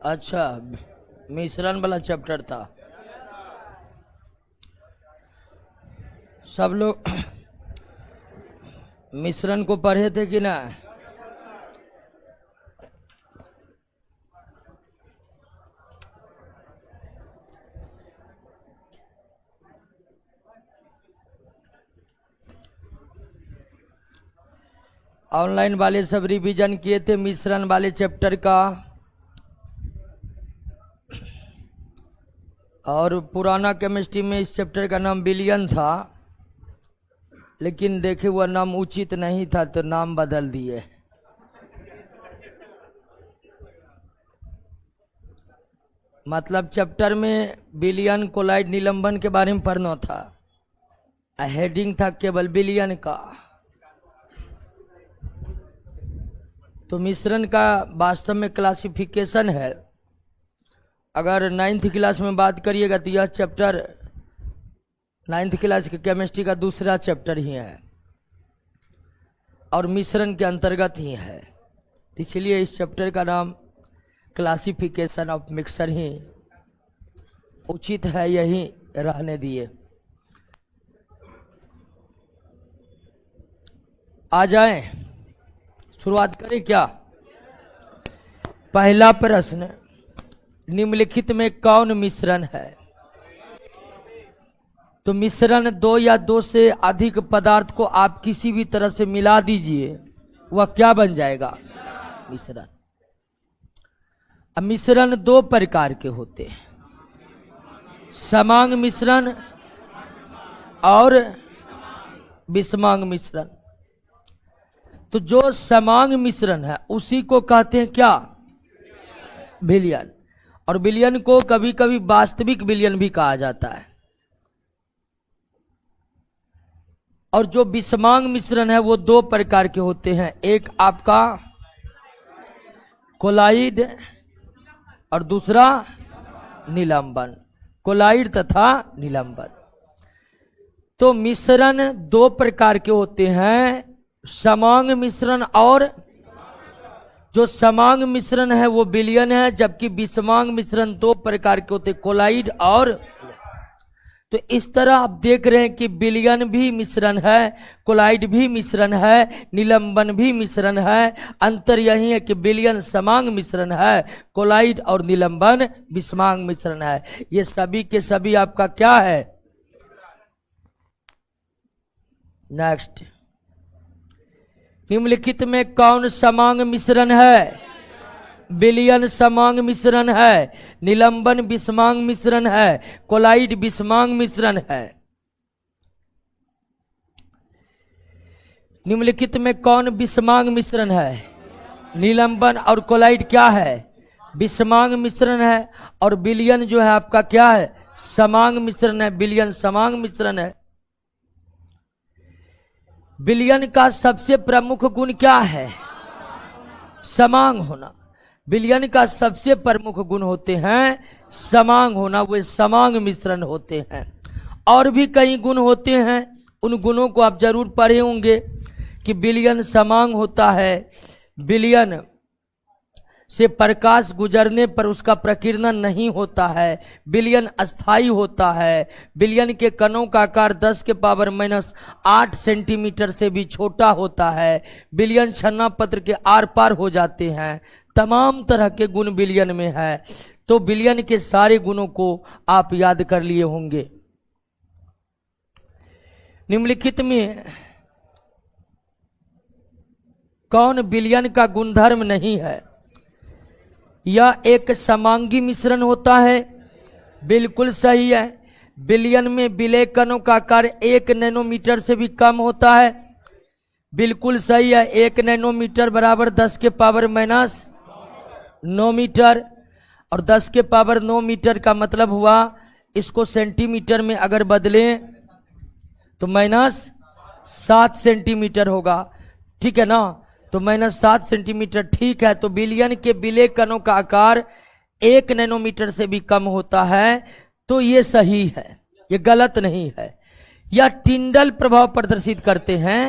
अच्छा, मिश्रण वाला चैप्टर था। सब लोग मिश्रण को पढ़े थे कि ना? ऑनलाइन वाले सब रिवीजन किए थे मिश्रण वाले चैप्टर का। और पुराना केमिस्ट्री में इस चैप्टर का नाम विलियन था, लेकिन देखे वह नाम उचित नहीं था तो नाम बदल दिए। मतलब चैप्टर में विलियन, कोलाइड, निलंबन के बारे में पढ़ना था। हेडिंग था केवल विलियन का। तो मिश्रण का वास्तव में क्लासिफिकेशन है। अगर 9th क्लास में बात करिएगा तो यह चैप्टर 9th क्लास के केमिस्ट्री का दूसरा चैप्टर ही है और मिश्रण के अंतर्गत ही है। इसलिए इस चैप्टर का नाम क्लासिफिकेशन ऑफ मिक्सर ही उचित है, यही रहने दिए। आ जाएं, शुरुआत करें क्या? पहला प्रश्न, निम्नलिखित में कौन मिश्रण है? तो मिश्रण दो या दो से अधिक पदार्थ को आप किसी भी तरह से मिला दीजिए, वह क्या बन जाएगा? मिश्रण। अब मिश्रण दो प्रकार के होते हैं, समांग मिश्रण और विषमांग मिश्रण। तो जो समांग मिश्रण है उसी को कहते हैं क्या? विलियन। और विलियन को कभी कभी वास्तविक विलियन भी कहा जाता है। और जो विषमांग मिश्रण है वो दो प्रकार के होते हैं, एक आपका कोलाइड और दूसरा निलंबन। कोलाइड तथा निलंबन। तो मिश्रण दो प्रकार के होते हैं, समांग मिश्रण और जो समांग मिश्रण है वो विलियन है, जबकि विषमांग मिश्रण दो प्रकार के होते हैं, कोलाइड और। तो इस तरह आप देख रहे हैं कि विलियन भी मिश्रण है, कोलाइड भी मिश्रण है, निलंबन भी मिश्रण है। अंतर यही है कि विलियन समांग मिश्रण है, कोलाइड और निलंबन विषमांग मिश्रण है। ये सभी के सभी आपका क्या है? नेक्स्ट, निम्नलिखित में कौन समांग मिश्रण है? विलियन समांग मिश्रण है, निलंबन विषमांग मिश्रण है, कोलाइड विषमांग मिश्रण है। निम्नलिखित में कौन विषमांग मिश्रण है? निलंबन और कोलाइड क्या है? विषमांग मिश्रण है। और विलियन जो है आपका क्या है? समांग मिश्रण है। विलियन समांग मिश्रण है। विलियन का सबसे प्रमुख गुण क्या है? समांग होना। विलियन का सबसे प्रमुख गुण होते हैं समांग होना, वे समांग मिश्रण होते हैं। और भी कई गुण होते हैं, उन गुणों को आप जरूर पढ़े होंगे कि विलियन समांग होता है, विलियन से प्रकाश गुजरने पर उसका प्रकीर्णन नहीं होता है, विलियन अस्थाई होता है, विलियन के कणों का आकार 10 के पावर -8 सेंटीमीटर से भी छोटा होता है, विलियन छन्ना पत्र के आर पार हो जाते हैं। तमाम तरह के गुण विलियन में है। तो विलियन के सारे गुणों को आप याद कर लिए होंगे। निम्नलिखित में कौन विलियन का गुणधर्म नहीं है? यह एक समांगी मिश्रण होता है। बिल्कुल सही है। विलियन में विलेय कणों का आकार 1 नैनोमीटर से भी कम होता है। बिल्कुल सही है। 1 नैनोमीटर बराबर 10 के पावर -9 मीटर। और 10 के पावर 9 मीटर का मतलब हुआ, इसको सेंटीमीटर में अगर बदलें तो -7 सेंटीमीटर होगा। ठीक है ना? तो -7 सेंटीमीटर ठीक है। तो विलियन के विलेय कणों का आकार 1 नैनोमीटर से भी कम होता है। तो ये सही है, ये गलत नहीं है। या टिंडल प्रभाव प्रदर्शित करते हैं,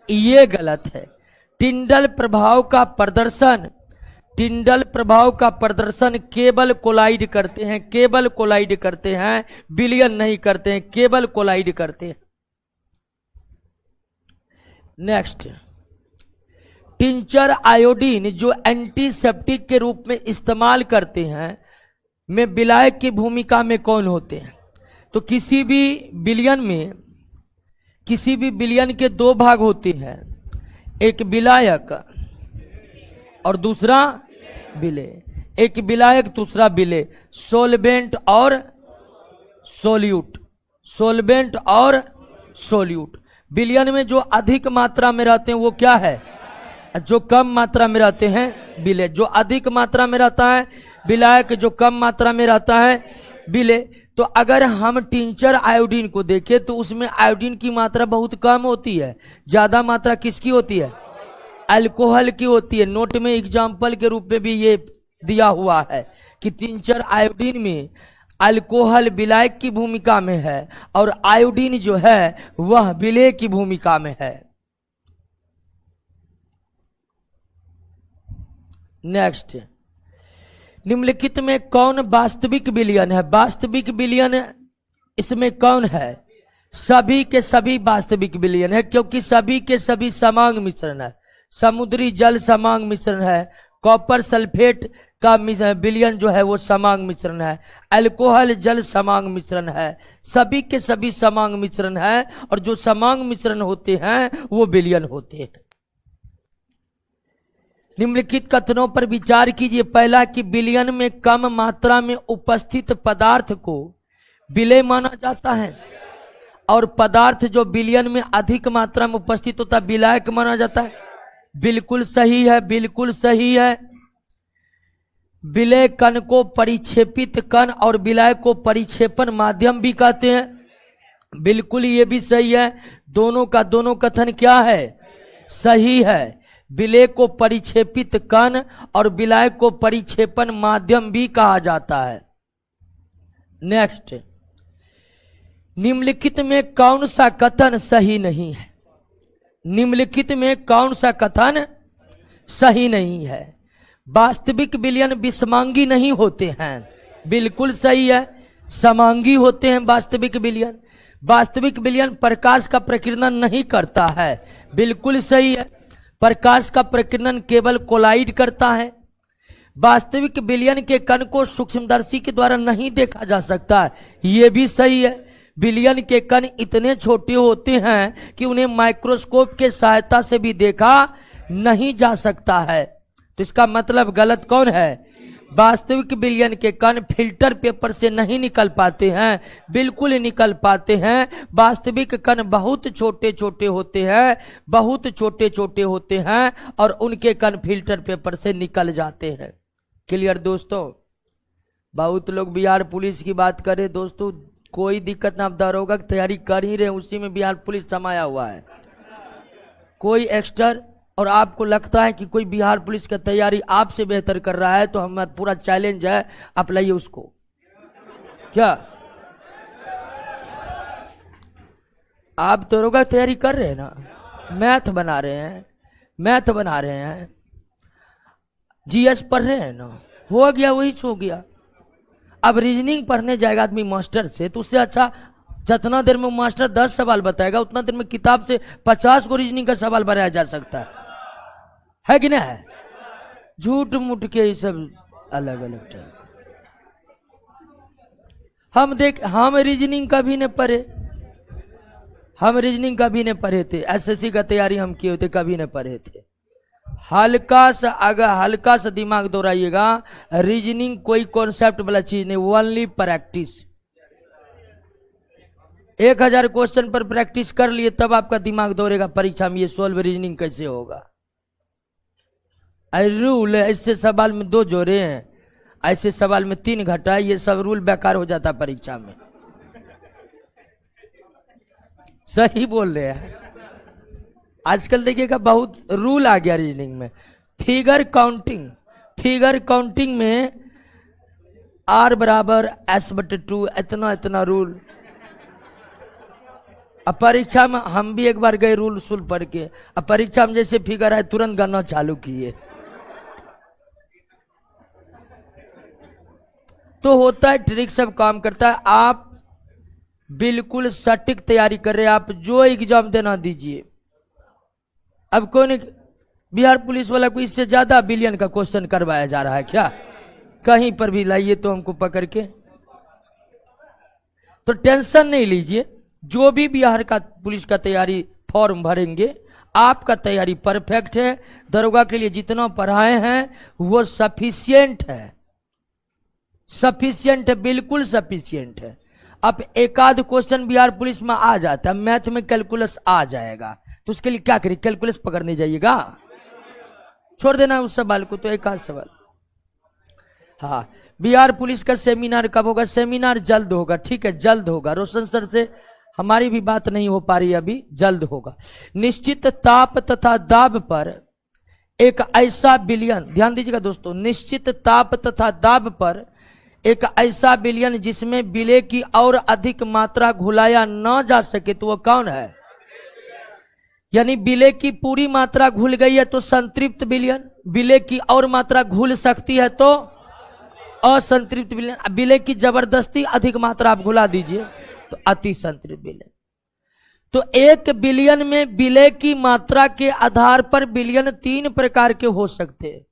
ये गलत है। टिंडल प्रभाव का प्रदर्शन टिंडल प्रभाव का प्रदर्शन केवल कोलाइड करते हैं, केवल कोलाइड करते हैं, विलयन नहीं करते हैं, केवल कोलाइड करते हैं। नेक्स्ट, टिंचर आयोडीन जो एंटीसेप्टिक के रूप में इस्तेमाल करते हैं में विलायक की भूमिका में कौन होते हैं? तो किसी भी विलयन के दो भाग होते हैं, एक विलायक और दूसरा विलेय। एक विलायक दूसरा विलेय, सोलवेंट और सोल्यूट, सोलवेंट और सोल्यूट। विलयन में जो अधिक मात्रा में रहते हैं वो क्या है? जो कम मात्रा में रहते हैं विलेय। जो अधिक मात्रा में रहता है विलायक, जो कम मात्रा में रहता है विलेय। तो अगर हम टिंचर आयोडीन को देखें तो उसमें आयोडीन की मात्रा बहुत कम होती है, ज्यादा मात्रा किसकी होती है? अल्कोहल की होती है। नोट में एग्जाम्पल के रूप में भी ये दिया हुआ है कि टिंचर आयोडीन में अल्कोहल विलायक की भूमिका में है और आयोडीन जो है वह विलेय की भूमिका में है। नेक्स्ट, निम्नलिखित में कौन वास्तविक विलयन है? वास्तविक विलयन इसमें कौन है? सभी के सभी वास्तविक विलयन है, क्योंकि सभी के सभी समांग मिश्रण है। समुद्री जल समांग मिश्रण है, कॉपर सल्फेट का विलयन जो है वो समांग मिश्रण है, अल्कोहल जल समांग मिश्रण है, सभी के सभी समांग मिश्रण है और जो समांग मिश्रण होते हैं वो विलयन होते हैं। निम्नलिखित कथनों पर विचार कीजिए। पहला, कि विलयन में कम मात्रा में उपस्थित पदार्थ को विलेय माना जाता है और पदार्थ जो विलयन में अधिक मात्रा में उपस्थित होता है विलायक माना जाता है। बिल्कुल सही है, बिल्कुल सही है। विलेय कण को परिक्षेपित कण और विलायक को परिक्षेपण माध्यम भी कहते हैं। बिल्कुल ये भी सही है। दोनों का दोनों कथन क्या है? सही है। विलेय को परिक्षेपित कण और विलायक को परिक्षेपण माध्यम भी कहा जाता है। नेक्स्ट, निम्नलिखित में कौन सा कथन सही नहीं है? निम्नलिखित में कौन सा कथन सही नहीं है? वास्तविक विलयन विषमांगी नहीं होते हैं। बिल्कुल सही है, समांगी होते हैं वास्तविक विलयन। वास्तविक विलयन प्रकाश का प्रकीर्णन नहीं करता है। बिल्कुल सही है, प्रकाश का प्रकीर्णन केवल कोलाइड करता है। वास्तविक विलयन के कण को सूक्ष्मदर्शी के द्वारा नहीं देखा जा सकता है। यह भी सही है। विलयन के कण इतने छोटे होते हैं कि उन्हें माइक्रोस्कोप के सहायता से भी देखा नहीं जा सकता है। तो इसका मतलब गलत कौन है? वास्तविक विलयन के कण फिल्टर पेपर से नहीं निकल पाते हैं, बिल्कुल निकल पाते हैं। वास्तविक कण बहुत छोटे छोटे होते हैं, बहुत छोटे छोटे होते हैं और उनके कण फिल्टर पेपर से निकल जाते हैं। क्लियर दोस्तों? बहुत लोग बिहार पुलिस की बात करें दोस्तों, कोई दिक्कत ना, आप दरोगा की तैयारी कर ही रहे, उसी में बिहार पुलिस समाया हुआ है। कोई एक्स्ट्रा और आपको लगता है कि कोई बिहार पुलिस की तैयारी आपसे बेहतर कर रहा है तो हमारा पूरा चैलेंज है, आप लाइए उसको। क्या आप दरोगा की तैयारी कर रहे हैं ना? मैथ बना रहे हैं, मैथ बना रहे हैं, जीएस पढ़ रहे हैं ना? हो गया, वही हो गया। अब रीजनिंग पढ़ने जाएगा आदमी मास्टर से तो उससे अच्छा जितना देर में मास्टर 10 सवाल बताएगा उतना देर में किताब से 50 को रीजनिंग का सवाल बनाया जा सकता है कि नहीं? झूठ मूठ के ये सब अलग अलग टाइप। हम रीजनिंग कभी नहीं पढ़े, हम रीजनिंग कभी नहीं पढ़े थे। एसएससी का तैयारी हम किए थे, कभी नहीं पढ़े थे। हल्का सा दिमाग दौड़ाइएगा। रीजनिंग कोई कॉन्सेप्ट वाला चीज नहीं, ओनली प्रैक्टिस। 1000 क्वेश्चन पर प्रैक्टिस कर लिए तब आपका दिमाग दौड़ेगा परीक्षा में ये सोल्व रीजनिंग कैसे होगा। रूल ऐसे सवाल में 2 जोड़े हैं, ऐसे सवाल में 3 घटाए, ये सब रूल बेकार हो जाता परीक्षा में। सही बोल रहे हैं। आजकल देखिएगा बहुत रूल आ गया रीजनिंग में। फिगर काउंटिंग में R बराबर S/2 इतना रूल। अब परीक्षा में हम भी एक बार गए रूल पढ़ के, अब परीक्षा में जैसे फिगर है तुरंत गणना चालू किए। तो होता है, ट्रिक सब काम करता है। आप बिल्कुल सटीक तैयारी कर रहे हैं, आप जो एग्जाम देना दीजिए। अब कौन बिहार पुलिस वाला को इससे ज्यादा बिलियन का क्वेश्चन करवाया जा रहा है क्या? कहीं पर भी लाइए तो हमको पकड़ के। तो टेंशन नहीं लीजिए, जो भी बिहार का पुलिस का तैयारी फॉर्म भरेंगे, आपका तैयारी परफेक्ट है। दरोगा के लिए जितना पढ़ाए हैं वो सफिशिएंट है, सफिशिएंट है, बिल्कुल सफिशिएंट है। अब एक आध क्वेश्चन बिहार पुलिस में आ जाता है, मैथ में कैलकुलस आ जाएगा, तो उसके लिए क्या करिए, कैलकुलस पकड़ने जाइएगा, छोड़ देना उस सवाल को। तो एक आध सवाल। हाँ, बिहार पुलिस का सेमिनार कब होगा? सेमिनार जल्द होगा, ठीक है, जल्द होगा। रोशन सर से हमारी भी बात नहीं हो पा रही अभी, जल्द होगा। निश्चित ताप तथा दाब पर एक ऐसा विलयन, ध्यान दीजिएगा दोस्तों, निश्चित ताप तथा दाब पर एक ऐसा विलयन जिसमें विलय की और अधिक मात्रा घुलाया न जा सके, तो वो कौन है? यानी विलय की पूरी मात्रा घुल गई है तो संतृप्त विलयन, विलय की और मात्रा घुल सकती है तो असंतृप्त विलयन, विलय की जबरदस्ती अधिक मात्रा आप घुला दीजिए तो अति संतृप्त विलयन। तो एक विलयन में विलय की मात्रा के आधार पर विलयन तीन प्रकार के हो सकते हैं,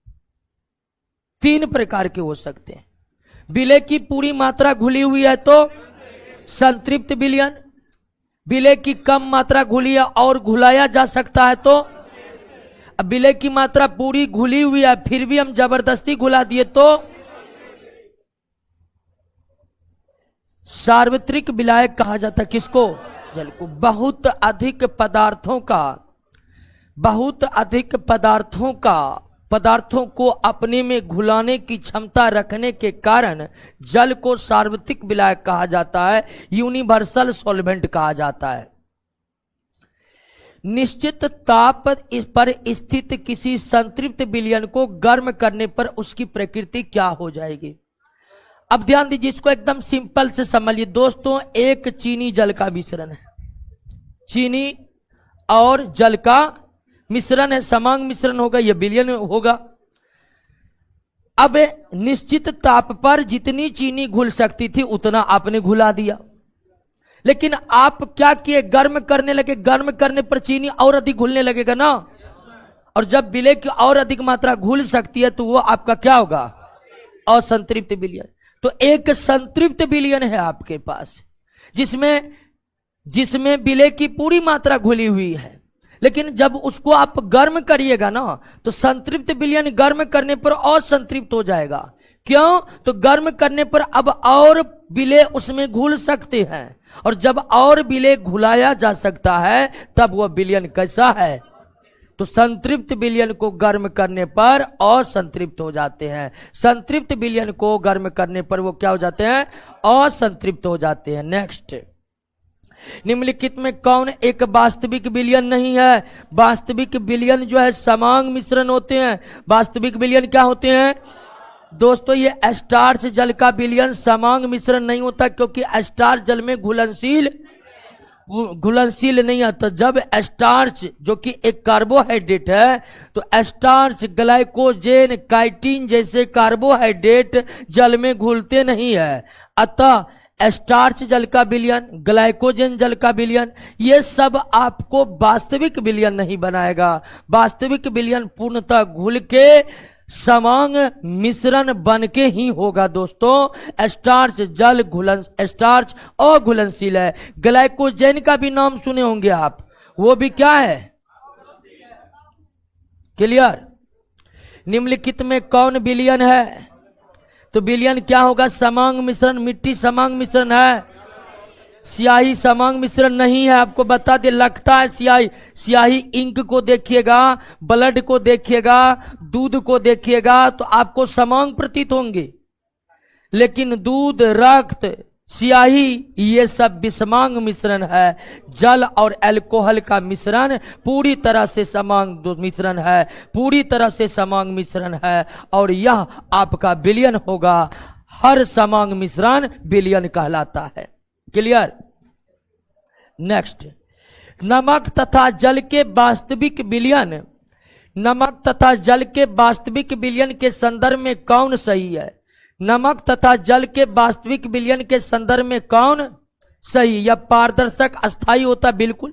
तीन प्रकार के हो सकते हैं। विलय की पूरी मात्रा घुली हुई है तो संतृप्त विलयन, विलय की कम मात्रा घुली है और घुलाया जा सकता है तो, अब विलय की मात्रा पूरी घुली हुई है फिर भी हम जबरदस्ती घुला दिए तो सार्वत्रिक विलायक कहा जाता है। किसको? जल को। बहुत अधिक पदार्थों को अपने में घुलाने की क्षमता रखने के कारण जल को सार्वत्रिक विलायक कहा जाता है, यूनिवर्सल सॉल्वेंट कहा जाता है। निश्चित ताप पर स्थित किसी संतृप्त विलयन को गर्म करने पर उसकी प्रकृति क्या हो जाएगी? अब ध्यान दीजिए, इसको एकदम सिंपल से समझिए दोस्तों। एक चीनी जल का मिश्रण है, चीनी और जल का मिश्रण है, समांग मिश्रण होगा, यह विलयन होगा। अब निश्चित ताप पर जितनी चीनी घुल सकती थी उतना आपने घुला दिया, लेकिन आप क्या किए, गर्म करने लगे। गर्म करने पर चीनी और अधिक घुलने लगेगा ना, और जब विलय की और अधिक मात्रा घुल सकती है तो वो आपका क्या होगा? असंतृप्त विलयन। तो एक संतृप्त विलयन है आपके पास जिसमें विलय की पूरी मात्रा घुली हुई है, लेकिन जब उसको आप गर्म करिएगा ना तो संतृप्त विलयन गर्म करने पर असंतृप्त हो जाएगा। क्यों? तो गर्म करने पर अब और विलय उसमें घुल सकते हैं, और जब और विलय घुलाया जा सकता है तब वह विलयन कैसा है? तो संतृप्त विलयन को गर्म करने पर असंतृप्त हो जाते हैं, संतृप्त विलयन को गर्म करने पर वो क्या हो जाते हैं? असंतृप्त हो जाते हैं। नेक्स्ट, निम्नलिखित में कौन एक वास्तविक विलयन नहीं है? वास्तविक विलयन जो है समांग मिश्रण होते हैं। वास्तविक विलयन क्या होते हैं दोस्तों? ये स्टार्च जल का विलयन समांग मिश्रण नहीं होता, क्योंकि स्टार्च जल में घुलनशील नहीं आता। जब स्टार्च जो कि एक कार्बोहाइड्रेट है, तो स्टार्च, ग्लाइकोजेन, काइटिन जैसे कार्बोहाइड्रेट जल में घुलते नहीं है। अतः स्टार्च जल का विलयन, ग्लाइकोजन जल का विलयन, ये सब आपको वास्तविक विलयन नहीं बनाएगा। वास्तविक विलयन पूर्णतः घुल के समांग मिश्रण बन के ही होगा दोस्तों। स्टार्च जल स्टार्च अघुलनशील है। ग्लाइकोजेन का भी नाम सुने होंगे आप, वो भी क्या है? क्लियर? निम्नलिखित में कौन विलयन है? तो विलयन क्या होगा? समांग मिश्रण। मिट्टी समांग मिश्रण है, स्याही समांग मिश्रण नहीं है। आपको बता दे, लगता है स्याही इंक को देखिएगा, ब्लड को देखिएगा, दूध को देखिएगा तो आपको समांग प्रतीत होंगे, लेकिन दूध, रक्त, स्याही ये सब विषमांग मिश्रण है। जल और अल्कोहल का मिश्रण पूरी तरह से समांग मिश्रण है, पूरी तरह से समांग मिश्रण है, और यह आपका विलयन होगा। हर समांग मिश्रण विलयन कहलाता है। क्लियर? नेक्स्ट, नमक तथा जल के वास्तविक विलयन, नमक तथा जल के वास्तविक विलयन के संदर्भ में कौन सही है? नमक तथा जल के वास्तविक विलयन के संदर्भ में कौन सही? या पारदर्शक अस्थाई होता? बिल्कुल।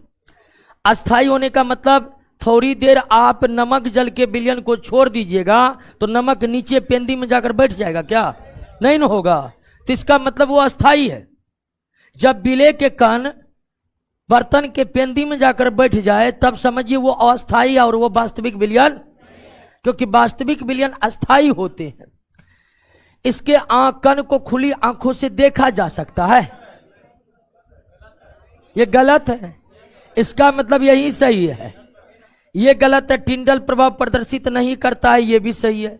अस्थाई होने का मतलब थोड़ी देर आप नमक जल के विलयन को छोड़ दीजिएगा तो नमक नीचे पेंदी में जाकर बैठ जाएगा क्या? नहीं न होगा। तो इसका मतलब वो अस्थाई है। जब विलय के कण बर्तन के पेंदी में जाकर बैठ जाए तब समझिए वो अस्थाई और वो वास्तविक विलयन, क्योंकि वास्तविक विलयन अस्थाई होते हैं। इसके कण को खुली आंखों से देखा जा सकता है, ये गलत है। इसका मतलब यही सही है, ये गलत है। टिंडल प्रभाव प्रदर्शित नहीं करता है, ये भी सही है।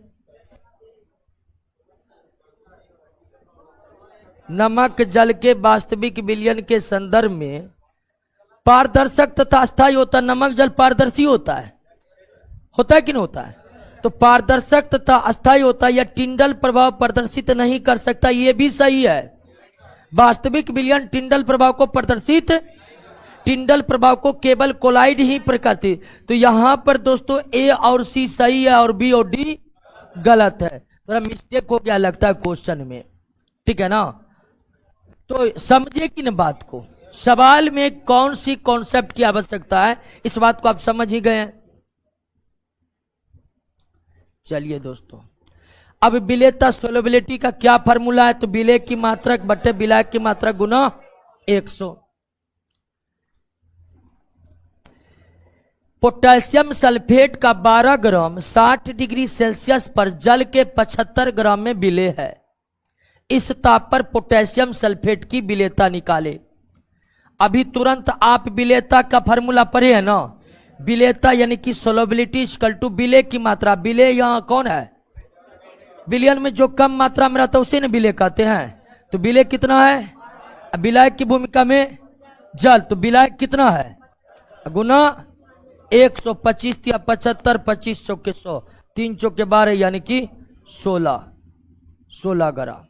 नमक जल के वास्तविक विलयन के संदर्भ में पारदर्शक तथा अस्थाई होता। नमक जल पारदर्शी होता है कि नहीं होता है? तो पारदर्शक तथा अस्थाई होता है। या टिंडल प्रभाव प्रदर्शित नहीं कर सकता, ये भी सही है। वास्तविक विलयन टिंडल प्रभाव को प्रदर्शित, टिंडल प्रभाव को केवल कोलाइड ही प्रकृति। तो यहां पर दोस्तों ए और सी सही है और बी और डी गलत है। थोड़ा मिस्टेक हो गया लगता है क्वेश्चन में, ठीक है ना? तो समझे कि न बात को? सवाल में कौन सी कॉन्सेप्ट की आवश्यकता है, इस बात को आप समझ ही गए हैं। चलिए दोस्तों, अब विलेयता सोलबिलिटी का क्या फॉर्मूला है? तो विलेय की मात्रक बटे विलायक की मात्रक गुना 100। पोटेशियम सल्फेट का 12 ग्राम 60 डिग्री सेल्सियस पर जल के 75 ग्राम में विलेय है। इस ताप पर पोटेशियम सल्फेट की विलेयता निकाले। अभी तुरंत आप विलेयता का फॉर्मूला पढ़े है ना? विलेयता यानी कि सोलबिलिटी इक्वल टू विलेय की मात्रा। विलेय यहां कौन है? विलयन में जो कम मात्रा में रहता है उसे न विलेय कहते हैं। तो विलेय कितना है? विलायक की भूमिका में जल, तो विलायक कितना है? गुना 125 या 75, 25 चौके 100, 3 चौके 12 यानी कि 16 ग्राम।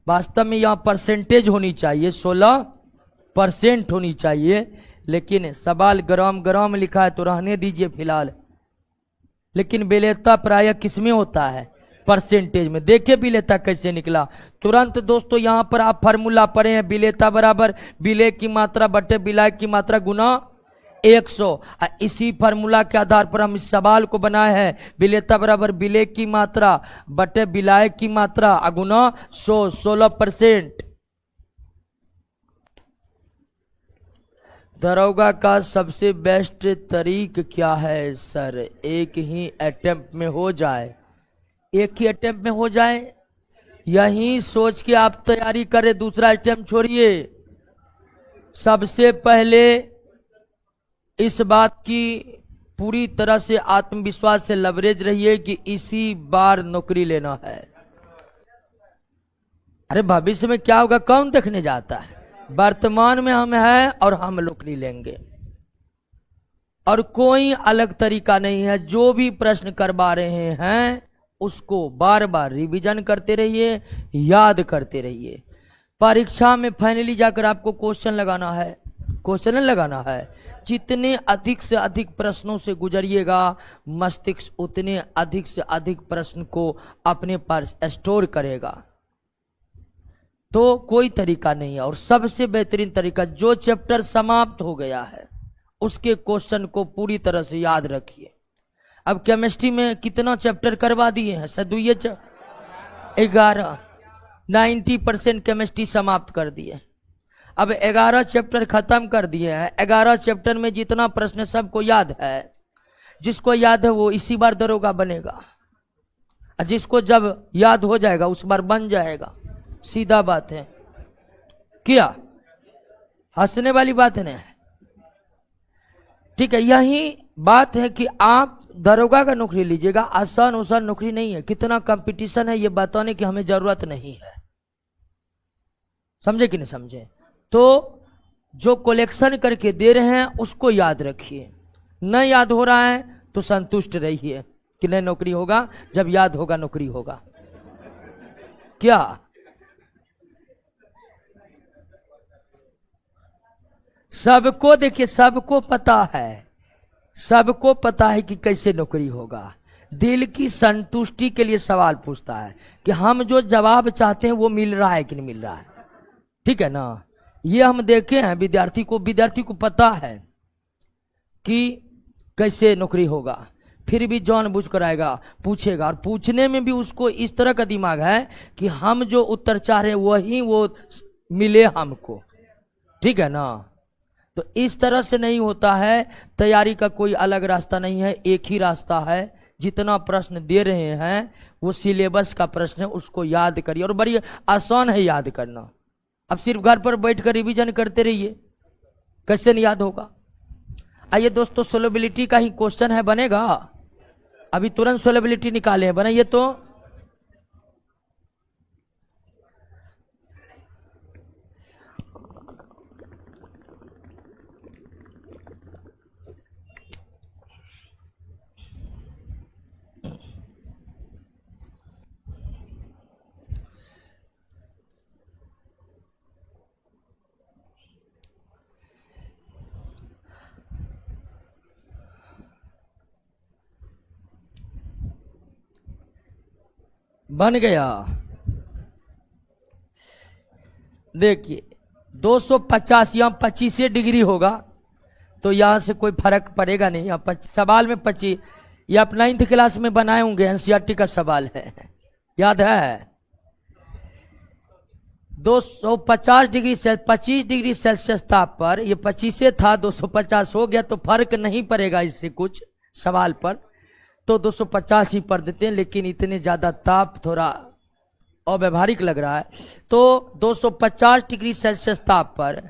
वास्तव में यहां परसेंटेज होनी चाहिए, 16% होनी चाहिए, लेकिन सवाल ग्राम ग्राम लिखा है तो रहने दीजिए फिलहाल। लेकिन विलेयता प्रायः किसमें होता है? परसेंटेज में। देखिए विलेयता कैसे निकला तुरंत दोस्तों। यहां पर आप फार्मूला पढ़े हैं, विलेयता बराबर विलेय की मात्रा बटे विलायक की मात्रा गुना 100। इसी फार्मूला के आधार पर हम इस सवाल को बनाए हैं, विलेयता बराबर विलेय की मात्रा बटे विलायक की मात्रा गुना 100, 16%। दरोगा का सबसे बेस्ट तरीक क्या है सर? एक ही अटेम्प्ट में हो जाए, एक ही अटेम्प्ट में हो जाए, यही सोच के आप तैयारी करें, दूसरा अटेम्प्ट छोड़िए। सबसे पहले इस बात की पूरी तरह से आत्मविश्वास से लवरेज रहिए कि इसी बार नौकरी लेना है। अरे भविष्य में क्या होगा कौन देखने जाता है? वर्तमान में हम हैं और हम नौकरी लेंगे, और कोई अलग तरीका नहीं है। जो भी प्रश्न करवा रहे हैं उसको बार बार रिवीजन करते रहिए, याद करते रहिए। परीक्षा में फाइनली जाकर आपको क्वेश्चन लगाना है। जितने अधिक से अधिक प्रश्नों से गुजरिएगा, मस्तिष्क उतने अधिक से अधिक प्रश्न को अपने पास स्टोर करेगा। तो कोई तरीका नहीं है, और सबसे बेहतरीन तरीका, जो चैप्टर समाप्त हो गया है उसके क्वेश्चन को पूरी तरह से याद रखिए। अब केमिस्ट्री में कितना चैप्टर करवा दिए हैं? सदुए 11, 90% केमिस्ट्री समाप्त कर दिए। अब 11 चैप्टर खत्म कर दिए हैं। 11 चैप्टर में जितना प्रश्न सबको याद है, जिसको याद है वो इसी बार दरोगा बनेगा, जिसको जब याद हो जाएगा उस बार बन जाएगा। सीधा बात है, क्या हंसने वाली बात है ना? ठीक है, यही बात है कि आप दरोगा का नौकरी लीजिएगा। आसान नौकरी नहीं है, कितना कंपटीशन है ये बताने की हमें जरूरत नहीं है। समझे कि नहीं समझे? तो जो कलेक्शन करके दे रहे हैं उसको याद रखिए। न याद हो रहा है तो संतुष्ट रहिए कि नहीं नौकरी होगा, जब याद होगा नौकरी होगा। क्या सबको देखिए, सबको पता है कि कैसे नौकरी होगा। दिल की संतुष्टि के लिए सवाल पूछता है कि हम जो जवाब चाहते हैं वो मिल रहा है कि नहीं मिल रहा है। ठीक है ना। ये हम देखे हैं विद्यार्थी को पता है कि कैसे नौकरी होगा, फिर भी जानबूझ कर आएगा, पूछेगा, और पूछने में भी उसको इस तरह का दिमाग है कि हम जो उत्तर चाह रहे हैं वही वो मिले हमको। ठीक है ना। तो इस तरह से नहीं होता है। तैयारी का कोई अलग रास्ता नहीं है, एक ही रास्ता है। जितना प्रश्न दे रहे हैं वो सिलेबस का प्रश्न है, उसको याद करिए, और बड़ी आसान है याद करना। अब सिर्फ घर पर बैठकर रिवीजन करते रहिए, कैसे नहीं याद होगा। आइए दोस्तों, सोलेबिलिटी का ही क्वेश्चन है, बनेगा। अभी तुरंत सोलेबिलिटी निकाले हैं, बनाइए तो। बन गया। देखिए 250 यहाँ 25 डिग्री होगा, तो यहां से कोई फर्क पड़ेगा नहीं। यहाँ सवाल में 25, ये आप 9th क्लास में बनाए होंगे, एनसीईआरटी का सवाल है, याद है। 250 डिग्री से 25 डिग्री सेल्सियस ताप पर, ये 25 से था 250 हो गया, तो फर्क नहीं पड़ेगा इससे कुछ सवाल पर, तो 250 ही पढ़ देते हैं। लेकिन इतने ज्यादा ताप थोड़ा अव्यवहारिक लग रहा है, तो 250 डिग्री सेल्सियस ताप पर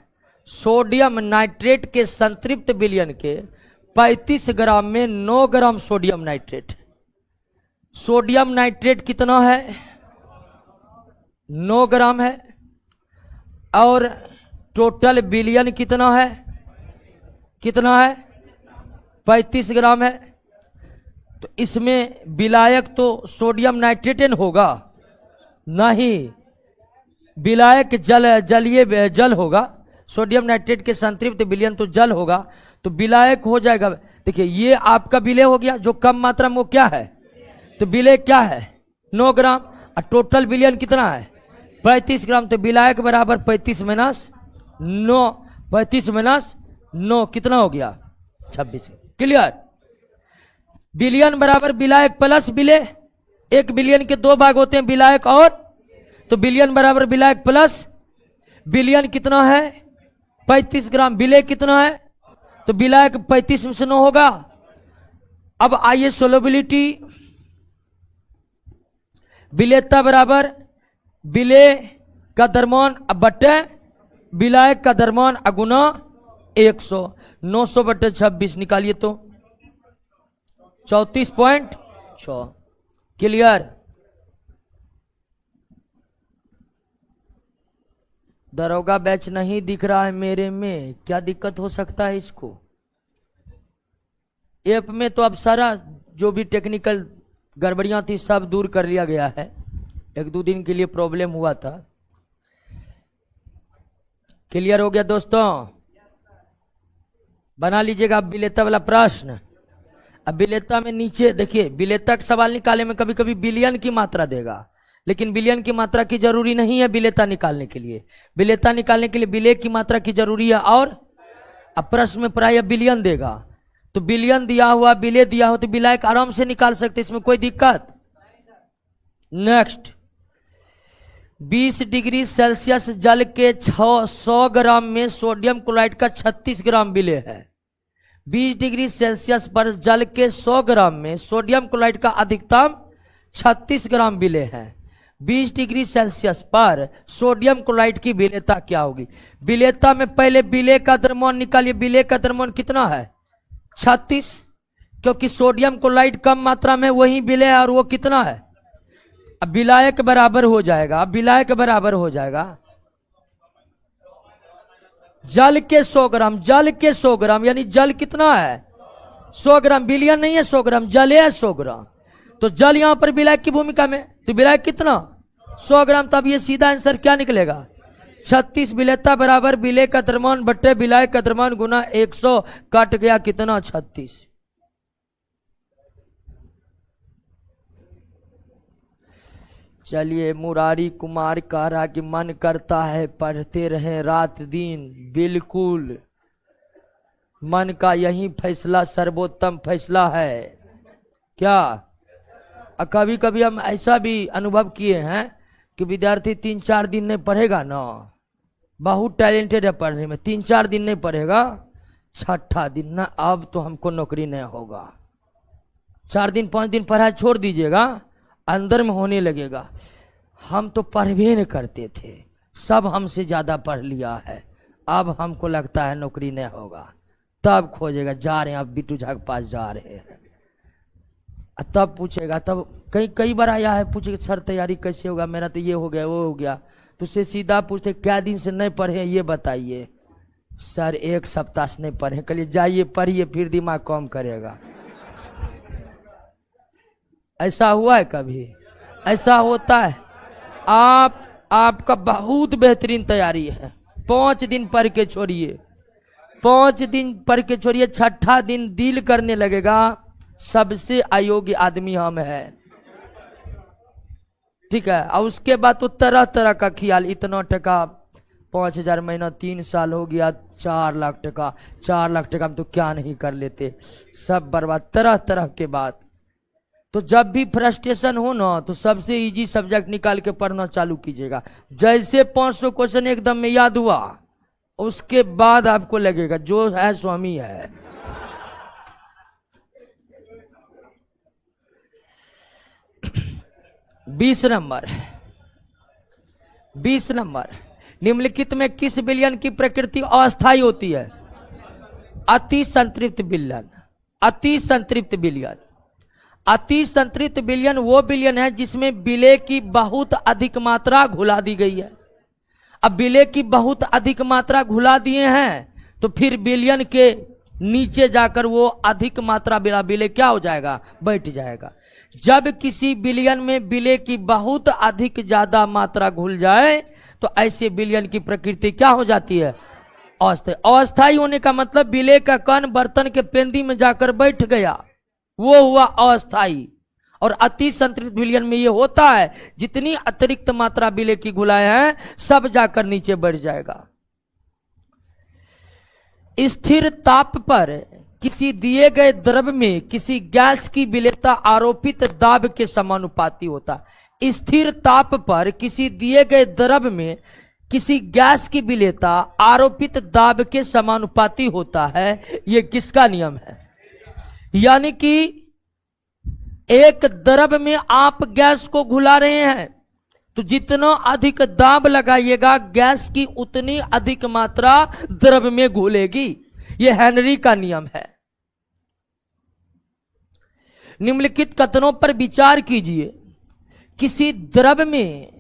सोडियम नाइट्रेट के संतृप्त विलयन के 35 ग्राम में 9 gram sodium nitrate. Sodium nitrate कितना है? 9 ग्राम है। और टोटल विलयन कितना है? कितना है? 35 ग्राम है। तो इसमें विलायक तो सोडियम नाइट्रेट होगा नहीं, विलायक जलीय जल होगा। सोडियम नाइट्रेट के संतृप्त विलयन तो जल होगा, तो विलायक हो जाएगा। देखिए ये आपका विलय हो गया, जो कम मात्रा में वो क्या है, तो विलय क्या है 9 ग्राम, और टोटल विलयन कितना है 35 ग्राम। तो विलायक बराबर 35 माइनस 9, 35 माइनस 9 कितना हो गया 26। क्लियर। विलयन बराबर विलायक प्लस विलय, एक विलयन के 2 भाग होते हैं, विलायक और, तो विलयन बराबर विलायक प्लस विलयन कितना है 35 ग्राम, विलय कितना है, तो विलायक 35 में से 9 होगा। अब आइए सोलबिलिटी, विलेयता बराबर विलय का द्रव्यमान बटे विलायक का द्रव्यमान अगुना 100, 900 बटे 26 निकालिए तो 34.6। क्लियर। दरोगा बैच नहीं दिख रहा है मेरे में, क्या दिक्कत हो सकता है इसको? ऐप में तो अब सारा जो भी टेक्निकल गड़बड़ियां थी सब दूर कर लिया गया है। 1-2 दिन के लिए प्रॉब्लम हुआ था। क्लियर हो गया दोस्तों? बना लीजिएगा अब विलेयता वाला प्रश्न। अब विलेयता में नीचे देखिए, विलेयता का सवाल निकाले में कभी कभी विलयन की मात्रा देगा, लेकिन विलयन की मात्रा की जरूरी नहीं है विलेयता निकालने के लिए। विलेयता निकालने के लिए विलय की मात्रा की जरूरी है, और अब प्रश्न में प्राय विलयन देगा, तो विलयन दिया हुआ विलय दिया हो तो विलायक आराम से निकाल सकते, इसमें कोई दिक्कत। नेक्स्ट, 20 डिग्री सेल्सियस जल के 100 ग्राम में सोडियम क्लोराइड का 36 ग्राम विलय है। 20 डिग्री सेल्सियस पर जल के 100 ग्राम में सोडियम क्लोराइड का अधिकतम 36 ग्राम विलय है। 20 डिग्री सेल्सियस पर सोडियम क्लोराइड की विलेयता क्या होगी? विलेयता में पहले विलय का द्रव्यमान निकालिए। विलय का द्रव्यमान कितना है 36, क्योंकि सोडियम क्लोराइड कम मात्रा में वही विलय है, और वो कितना है, अब विलायक बराबर हो जाएगा। अब विलायक बराबर हो जाएगा जल के 100 ग्राम, जल के 100 ग्राम, यानी जल कितना है 100 ग्राम, विलयन नहीं है 100 ग्राम, जल है 100 ग्राम, तो जल यहां पर विलायक की भूमिका में, तो विलायक कितना 100 ग्राम। तब ये सीधा आंसर क्या निकलेगा 36। विलेयता बराबर विलय का द्रव्यमान बटे विलायक का द्रव्यमान गुना 100, कट गया कितना 36। चलिए, मुरारी कुमार कह रहा कि मन करता है पढ़ते रहें रात दिन। बिल्कुल, मन का यही फैसला सर्वोत्तम फैसला है। क्या कभी कभी हम ऐसा भी अनुभव किए हैं कि विद्यार्थी 3-4 दिन नहीं पढ़ेगा ना, बहुत टैलेंटेड है पढ़ने में, 3-4 दिन नहीं पढ़ेगा, छठा दिन ना अब तो हमको नौकरी नहीं होगा। 4 दिन 5 दिन पढ़ाई छोड़ दीजिएगा, अंदर में होने लगेगा हम तो पढ़वे नहीं करते थे, सब हमसे ज्यादा पढ़ लिया है, अब हमको लगता है नौकरी नहीं होगा। तब खोजेगा, जा रहे हैं अब बिट्टू झा के पास जा रहे हैं, तब पूछेगा। तब कई बार आया है, पूछेगा सर तैयारी कैसे होगा, मेरा तो ये हो गया वो हो गया। तो उससे सीधा पूछते क्या दिन से नहीं पढ़े ये बताइए। सर 1 सप्ताह से नहीं पढ़े। कहिए जाइए पढ़िए, फिर दिमाग काम करेगा। ऐसा हुआ है कभी? ऐसा होता है। आपका बहुत बेहतरीन तैयारी है, 5 दिन पढ़ के छोड़िए, 5 दिन पढ़ के छोड़िए, छठा दिन दिल करने लगेगा सबसे अयोग्य आदमी हम है। ठीक है, और उसके बाद तो तरह तरह का ख्याल, इतना टका 5,000 महीना, 3 साल हो गया, 4 लाख टका, 4 लाख टका हम तो क्या नहीं कर लेते, सब बर्बाद, तरह तरह के बात। तो जब भी फ्रस्ट्रेशन हो ना तो सबसे इजी सब्जेक्ट निकाल के पढ़ना चालू कीजिएगा। जैसे 500 क्वेश्चन एकदम में याद हुआ, उसके बाद आपको लगेगा जो है स्वामी है। बीस नंबर, निम्नलिखित में किस विलयन की प्रकृति अस्थायी होती है? अति संतृप्त विलयन। अति संतृप्त विलयन, अति संतृप्त विलयन वो विलयन है जिसमें विलेय की बहुत अधिक मात्रा घुला दी गई है। अब विलेय की बहुत अधिक मात्रा घुला दिए हैं तो फिर विलयन के नीचे जाकर वो अधिक मात्रा विलेय क्या हो जाएगा? बैठ जाएगा। जब किसी विलयन में विलेय की बहुत अधिक ज्यादा मात्रा घुल जाए तो ऐसे विलयन की प्रकृति क्या हो जाती है? अस्थायी। अस्थायी होने का मतलब विलेय का कण बर्तन के पेंदी में जाकर बैठ गया, वो हुआ अस्थायी। और अति संतृप्त विलयन में ये होता है जितनी अतिरिक्त मात्रा विलेय की घुलाए हैं सब जाकर नीचे बढ़ जाएगा। स्थिर ताप पर किसी दिए गए द्रव में किसी गैस की विलेयता आरोपित दाब के समानुपाती होता है। स्थिर ताप पर किसी दिए गए द्रव में किसी गैस की विलेयता आरोपित दाब के समानुपाती होता है। यह किसका नियम है? यानी कि एक द्रव में आप गैस को घुला रहे हैं तो जितना अधिक दाब लगाइएगा गैस की उतनी अधिक मात्रा द्रव में घुलेगी। यह हेनरी का नियम है। निम्नलिखित कथनों पर विचार कीजिए। किसी द्रव में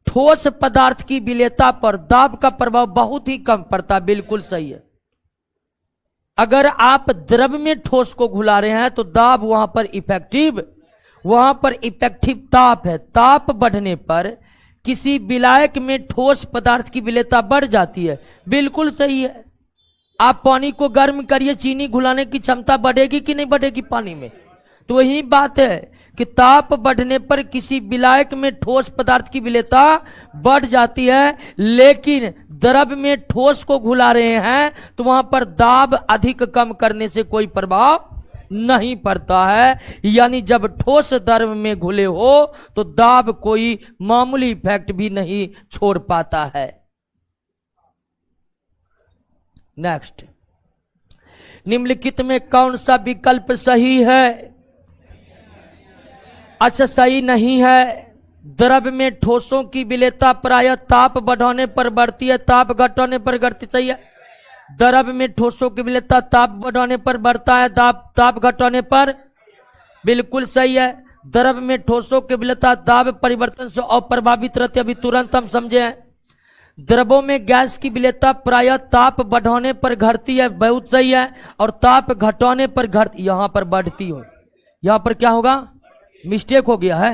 ठोस पदार्थ की विलेयता पर दाब का प्रभाव बहुत ही कम पड़ता। बिल्कुल सही है। अगर आप द्रव में ठोस को घुला रहे हैं तो दाब वहां पर इफेक्टिव ताप है। ताप बढ़ने पर किसी विलायक में ठोस पदार्थ की विलेयता बढ़ जाती है। बिल्कुल सही है। आप पानी को गर्म करिए, चीनी घुलाने की क्षमता बढ़ेगी कि नहीं बढ़ेगी पानी में? तो वही बात है कि ताप बढ़ने पर किसी विलायक में ठोस पदार्थ की विलेयता बढ़ जाती है, लेकिन द्रव में ठोस को घुला रहे हैं तो वहां पर दाब अधिक कम करने से कोई प्रभाव नहीं पड़ता है। यानी जब ठोस द्रव में घुले हो तो दाब कोई मामूली इफेक्ट भी नहीं छोड़ पाता है। नेक्स्ट, निम्नलिखित में कौन सा विकल्प सही है? अच्छा, सही नहीं है। द्रव में ठोसों की विलेयता प्रायः ताप बढ़ाने पर बढ़ती है, ताप घटाने पर घटती। सही है। द्रव में ठोसों की विलेयता ताप बढ़ाने पर बढ़ता है, ताप घटाने पर। बिल्कुल सही है। द्रव में ठोसों की विलेयता दाब परिवर्तन से अप्रभावित रहती है। अभी तुरंत हम समझे हैं। द्रवों में गैस की विलेयता प्रायः ताप बढ़ाने पर घटती है। बहुत सही है। और ताप घटाने पर यहां पर बढ़ती हो, यहां पर क्या होगा? मिस्टेक हो गया है।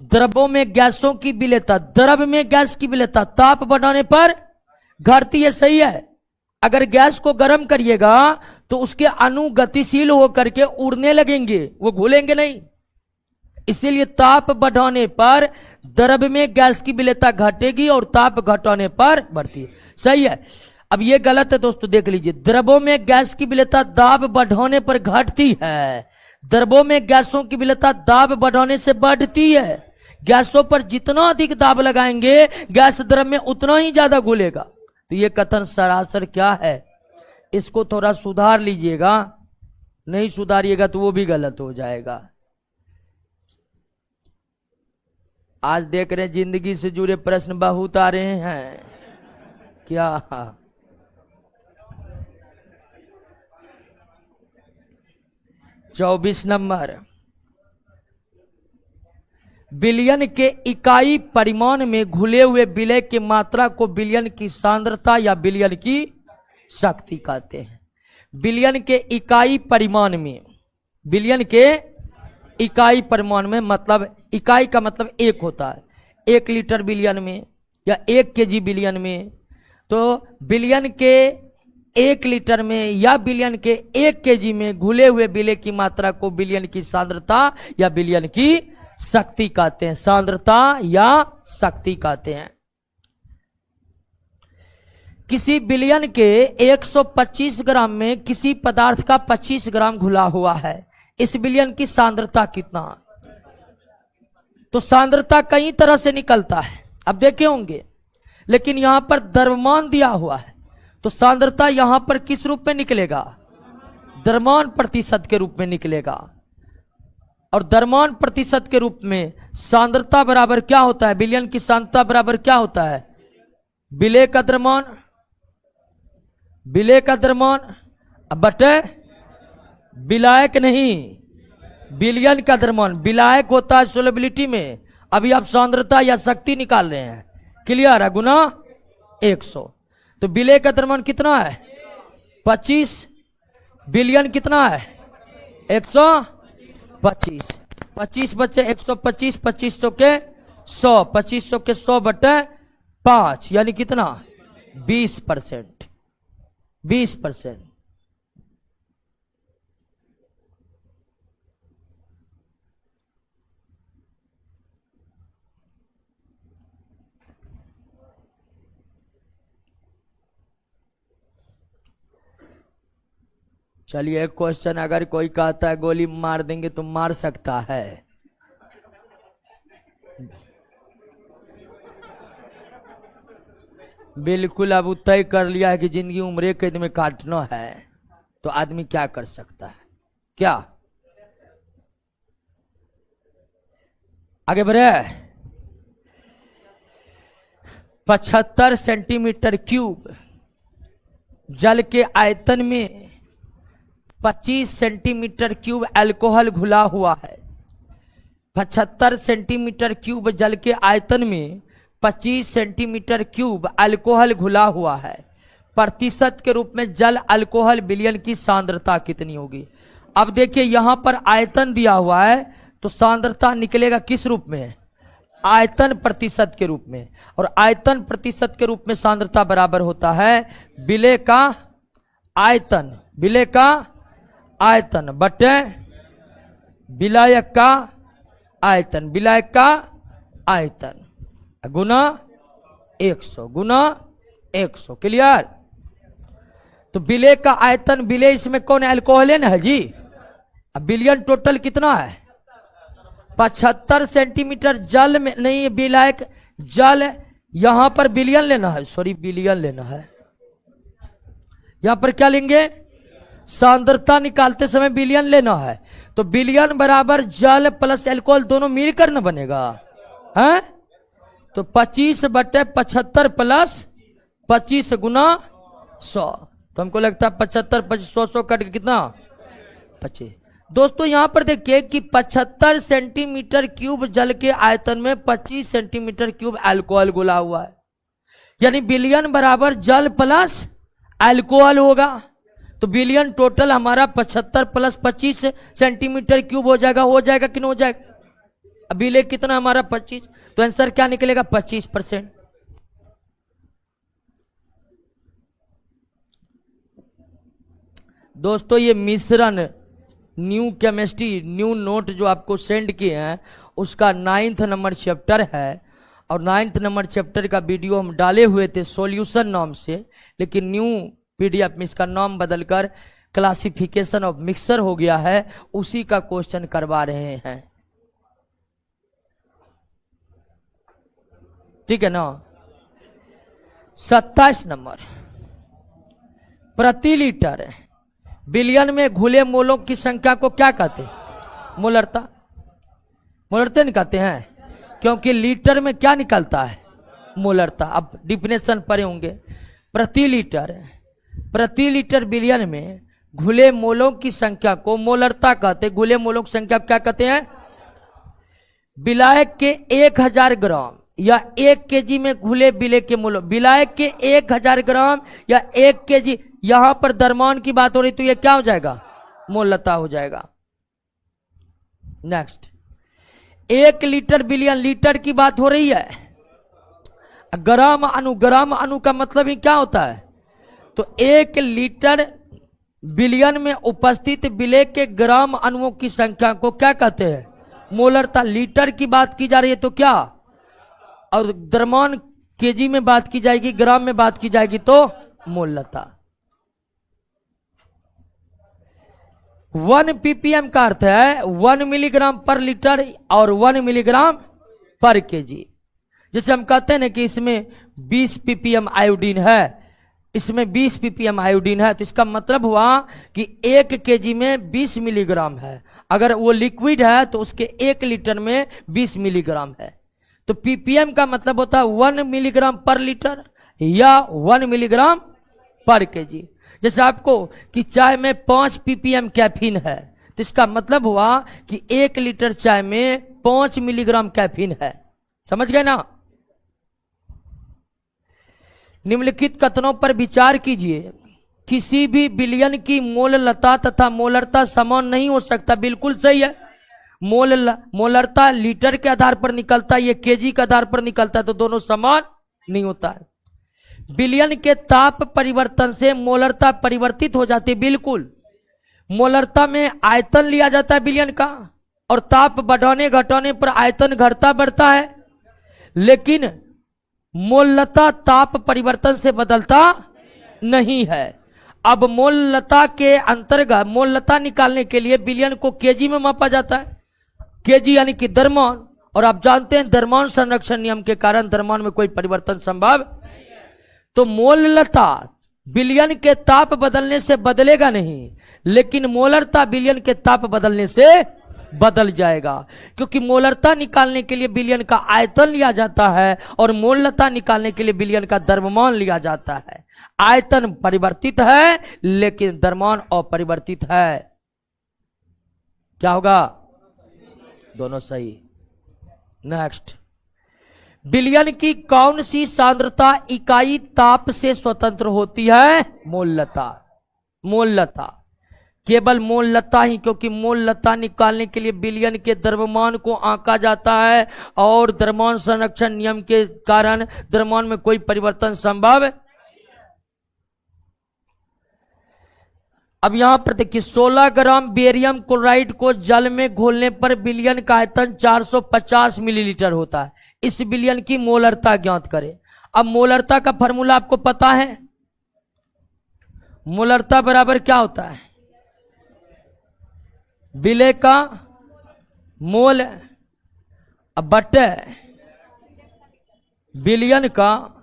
द्रवों में गैसों की विलेयता, द्रव में गैस की विलेयता ताप बढ़ाने पर घटती है। सही है। अगर गैस को गर्म करिएगा तो उसके अणु गतिशील होकर के उड़ने लगेंगे, वो घुलेंगे नहीं। इसीलिए ताप बढ़ाने पर द्रव्य में गैस की विलेयता घटेगी और ताप घटाने पर बढ़ती है। सही है। अब ये गलत है दोस्तों, देख लीजिए, द्रव्यों में गैस की विलेयता दाब बढ़ाने पर घटती है, द्रव्यों में गैसों की विलेयता दाब बढ़ाने से बढ़ती है। गैसों पर जितना अधिक दाब लगाएंगे गैस द्रव्य में उतना ही ज्यादा घुलेगा। तो ये कथन सरासर क्या है, इसको थोड़ा सुधार लीजिएगा, नहीं सुधारिएगा तो वो भी गलत हो जाएगा। आज देख रहे हैं जिंदगी से जुड़े प्रश्न बहुत आ रहे हैं क्या। 24 नंबर, विलयन के इकाई परिमाण में घुले हुए विलय की मात्रा को विलयन की सांद्रता या विलयन की शक्ति कहते हैं। विलयन के इकाई परिमाण में, विलयन के इकाई परिमाण में मतलब इकाई का मतलब एक होता है, 1 लीटर विलयन में या 1 केजी विलयन में। तो विलयन के 1 लीटर में या विलयन के 1 केजी में घुले हुए विलय की मात्रा को विलयन की सांद्रता या विलयन की शक्ति कहते हैं, सांद्रता या शक्ति कहते हैं। किसी विलयन के 125 ग्राम में किसी पदार्थ का 25 ग्राम घुला हुआ है, इस विलयन की सांद्रता कितना। तो सांद्रता कई तरह से निकलता है, अब देखे होंगे, लेकिन यहां पर द्रव्यमान दिया हुआ है, तो सांद्रता यहां पर किस रूप में निकलेगा, द्रव्यमान प्रतिशत के रूप में निकलेगा। और द्रव्यमान प्रतिशत के रूप में सांद्रता बराबर क्या होता है, विलयन की सांद्रता बराबर क्या होता है, विलय का द्रव्यमान, विलय का द्रव्यमान बटे विलायक नहीं, विलयन का द्रव्यमान। विलायक होता है सोलेबिलिटी में, अभी आप सांद्रता या शक्ति निकाल रहे हैं, क्लियर है, गुना 100। तो विलय का द्रव्यमान कितना है 25, विलयन कितना है 125, 25 बचे 125, 2500 के 100, 2500 के 100 बटे 5 यानी कितना 20%, 20%। चलिए एक क्वेश्चन, अगर कोई कहता है गोली मार देंगे तो मार सकता है, बिल्कुल अब तय कर लिया है कि जिंदगी उम्र कैद में काटना है, तो आदमी क्या कर सकता है, क्या आगे बढ़े। 75 सेंटीमीटर क्यूब जल के आयतन में 25 सेंटीमीटर क्यूब अल्कोहल घुला हुआ है। 75 सेंटीमीटर क्यूब जल के आयतन में 25 सेंटीमीटर क्यूब अल्कोहल घुला हुआ है। प्रतिशत के रूप में जल अल्कोहल विलयन की सांद्रता कितनी होगी। अब देखिए यहां पर आयतन दिया हुआ है, तो सांद्रता निकलेगा किस रूप में, आयतन प्रतिशत के रूप में। और आयतन प्रतिशत के रूप में सांद्रता बराबर होता है विलय का आयतन, विलय का आयतन बटे विलायक का आयतन, विलायक का आयतन गुना 100, गुना 100, क्लियर। तो विलय का आयतन, विलय इसमें कौन है, अल्कोहल है ना जी। अब विलयन टोटल कितना है 75 सेंटीमीटर जल में, नहीं विलायक जल, यहां पर विलयन लेना है, सॉरी विलयन लेना है, यहां पर क्या लेंगे, सांद्रता निकालते समय विलयन लेना है। तो विलयन बराबर जल प्लस अल्कोहल दोनों मिलकर न बनेगा, है। तो 25 बटे 75 प्लस 25 गुना 100, तो हमको लगता है 75 25 100 कट के कितना 25। दोस्तों यहां पर देखिए कि 75 सेंटीमीटर क्यूब जल के आयतन में 25 सेंटीमीटर क्यूब अल्कोहल घुला हुआ है, यानी विलयन बराबर जल प्लस अल्कोहल होगा। तो विलयन टोटल हमारा 75 प्लस 25 सेंटीमीटर क्यूब हो जाएगा, हो जाएगा कि नहीं हो जाएगा। अब विलय कितना हमारा 25, तो आंसर क्या निकलेगा 25%। दोस्तों ये मिश्रण न्यू केमिस्ट्री न्यू नोट जो आपको सेंड किए हैं उसका 9th नंबर चैप्टर है, और 9th नंबर चैप्टर का वीडियो हम डाले हुए थे सॉल्यूशन नाम से, लेकिन न्यू पीडीएफ में इसका नाम बदलकर क्लासिफिकेशन ऑफ मिक्सर हो गया है, उसी का क्वेश्चन करवा रहे हैं। ठीक है ना। 27 नंबर, प्रति लीटर बिलियन में घुले मोलों की संख्या को क्या कहते हैं? मोलरता। मोलरता नहीं कहते हैं, क्योंकि लीटर में क्या निकलता है? मोलरता। अब डिफिनेशन पढ़े होंगे। प्रति लीटर बिलियन में घुले मोलों की संख्या को मोलरता कहते। घुले मोलों की संख्या क्या कहते हैं? विलायक के 1000 ग्राम या 1 केजी में घुले बिले के मोल, विलायक के 1000 ग्राम या 1 केजी, यहां पर द्रव्यमान की बात हो रही तो ये क्या हो जाएगा? मोलता हो जाएगा। नेक्स्ट, 1 लीटर बिलियन, लीटर की बात हो रही है। ग्राम अणु का मतलब ही क्या होता है? तो 1 लीटर बिलियन में उपस्थित विलेय के ग्राम अणुओं की संख्या को क्या कहते हैं? मोलरता। लीटर की बात की जा रही है तो क्या, और द्रव्यमान केजी में बात की जाएगी, ग्राम में बात की जाएगी तो मोलता। 1 ppm का अर्थ है 1 मिलीग्राम पर लीटर और 1 मिलीग्राम पर केजी। जैसे हम कहते हैं ना कि इसमें 20 ppm आयोडीन है, इसमें 20 ppm आयोडीन है, तो इसका मतलब हुआ कि 1 केजी में 20 मिलीग्राम है। अगर वो लिक्विड है तो उसके 1 लीटर में 20 मिलीग्राम है। तो ppm का मतलब होता है 1 मिलीग्राम पर लीटर या 1 मिलीग्राम पर केजी। जैसे आपको कि चाय में 5 ppm कैफीन है, तो इसका मतलब हुआ कि 1 लीटर चाय में 5 मिलीग्राम कैफीन है। समझ गए ना। निम्नलिखित कथनों पर विचार कीजिए। किसी भी बिलियन की मोललता तथा मोलरता समान नहीं हो सकता। बिल्कुल सही है। मोलरता लीटर के आधार पर निकलता है, ये केजी के आधार पर निकलता है, तो दोनों समान नहीं होता है। बिलियन के ताप परिवर्तन से मोलरता परिवर्तित हो जाती है। बिल्कुल। मोलरता में आयतन लिया जाता है बिलियन का, और ताप बढ़ाने घटाने पर आयतन घटता बढ़ता है, लेकिन मोललता ताप परिवर्तन से बदलता नहीं है। अब मोललता के अंतर्गत मोललता निकालने के लिए बिलियन को केजी में मापा जाता है। केजी यानी कि द्रव्यमान, और आप जानते हैं द्रव्यमान संरक्षण नियम के कारण द्रव्यमान में कोई परिवर्तन संभव, तो मोललता बिलियन के ताप बदलने से बदलेगा नहीं, लेकिन मोलरता बिलियन के ताप बदलने से बदल जाएगा, क्योंकि मोलरता निकालने के लिए बिलियन का आयतन लिया जाता है और मोललता निकालने के लिए बिलियन का द्रव्यमान लिया जाता है। आयतन परिवर्तित है लेकिन द्रव्यमान अपरिवर्तित है। क्या होगा? दोनों सही। नेक्स्ट, बिलियन की कौन सी सांद्रता इकाई ताप से स्वतंत्र होती है? मोललता। मोललता, केवल मोललता ही, क्योंकि मोललता निकालने के लिए बिलियन के द्रव्यमान को आंका जाता है और द्रव्यमान संरक्षण नियम के कारण द्रव्यमान में कोई परिवर्तन संभव। अब यहां पर देखिए 16 ग्राम बेरियम क्लोराइड को जल में घोलने पर बिलियन का आयतन 450 मिलीलीटर होता है। इस बिलियन की मोलरता ज्ञात करें। अब मोलरता का फॉर्मूला आपको पता है। मोलरता बराबर क्या होता है? विलेय का मोल बटे बिलियन का